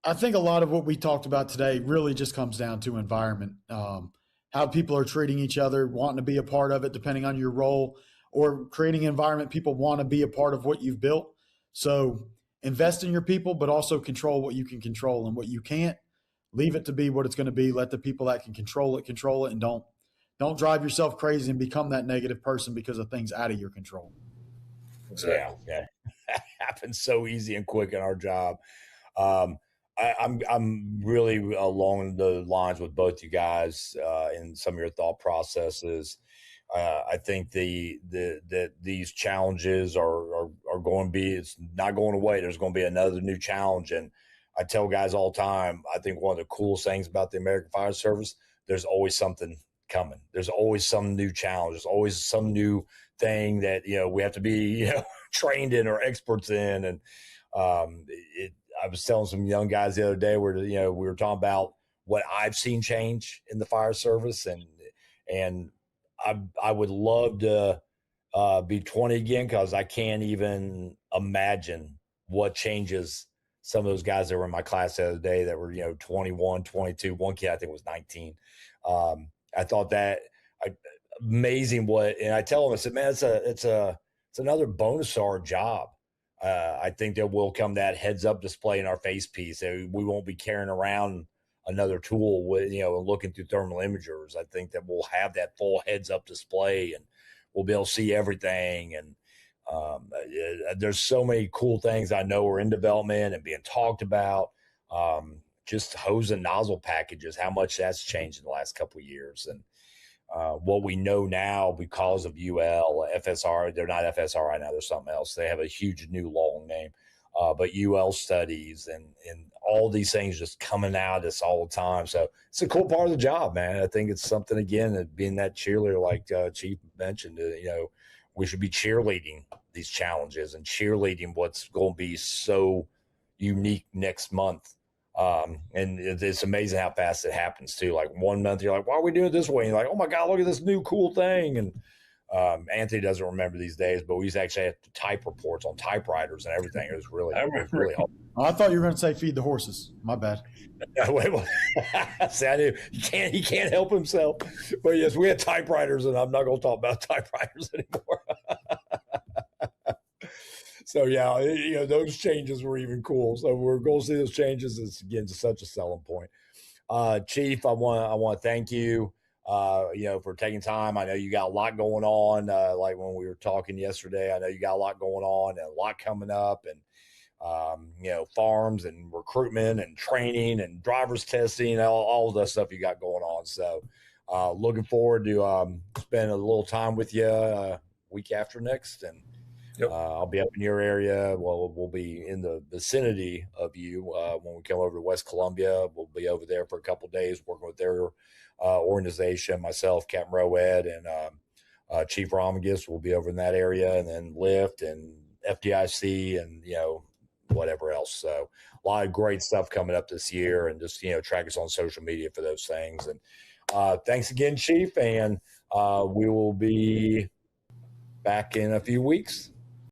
[SPEAKER 2] I think a lot of what we talked about today really just comes down to environment, how people are treating each other, wanting to be a part of it, depending on your role, or creating an environment people want to be a part of what you've built. So invest in your people, but also control what you can control, and what you can't, leave it to be what it's going to be. Let the people that can control it, and don't drive yourself crazy and become that negative person because of things out of your control.
[SPEAKER 1] Exactly. Yeah. Happens so easy and quick in our job. I'm really along the lines with both you guys in some of your thought processes. I think that these challenges are going to be, it's not going away. There's going to be another new challenge. And I tell guys all the time, I think one of the coolest things about the American Fire Service, there's always something coming. There's always some new challenge. There's always some new thing that, we have to be, trained in or experts in. And I was telling some young guys the other day where, we were talking about what I've seen change in the fire service, and I would love to be 20 again, because I can't even imagine what changes some of those guys that were in my class the other day that were, 21, 22. One kid, I think, was 19. I thought that amazing and I tell them, I said, man, it's another bonus to our job. I think there will come that heads up display in our face piece. We won't be carrying around another tool with, looking through thermal imagers. I think that we'll have that full heads up display, and we'll be able to see everything. And there's so many cool things I know are in development and being talked about. Just hose and nozzle packages, how much that's changed in the last couple of years. And what we know now because of UL, FSR, they're not FSR right now, they're something else. They have a huge new long name, but UL studies and all these things just coming out of this all the time. So it's a cool part of the job, man. I think it's something, again, being that cheerleader, like Chief mentioned, we should be cheerleading these challenges and cheerleading what's going to be so unique next month. And it's amazing how fast it happens too. Like 1 month, you're like, why are we doing it this way? And you're like, oh my God, look at this new cool thing. And Anthony doesn't remember these days, but we used to actually have to type reports on typewriters and everything. It was really hard.
[SPEAKER 2] Oh, I thought you were going to say feed the horses. My bad.
[SPEAKER 1] See, I knew he can't help himself. But yes, we had typewriters, and I'm not going to talk about typewriters anymore. So yeah, those changes were even cool. So we're going to see those changes. It's again just such a selling point. Chief, I want to thank you. For taking time. I know you got a lot going on. Like when we were talking yesterday, I know you got a lot going on and a lot coming up, and farms and recruitment and training and driver's testing, all of that stuff you got going on. So, looking forward to spending a little time with you week after next, and
[SPEAKER 3] Yep.
[SPEAKER 1] I'll be up in your area. Well, we'll be in the vicinity of you when we come over to West Columbia. We'll be over there for a couple of days working with their organization. Myself, Captain Rowett, and Chief Romagus will be over in that area, and then Lyft and FDIC and whatever else. So a lot of great stuff coming up this year, and just track us on social media for those things. And thanks again, Chief, and we will be back in a few weeks.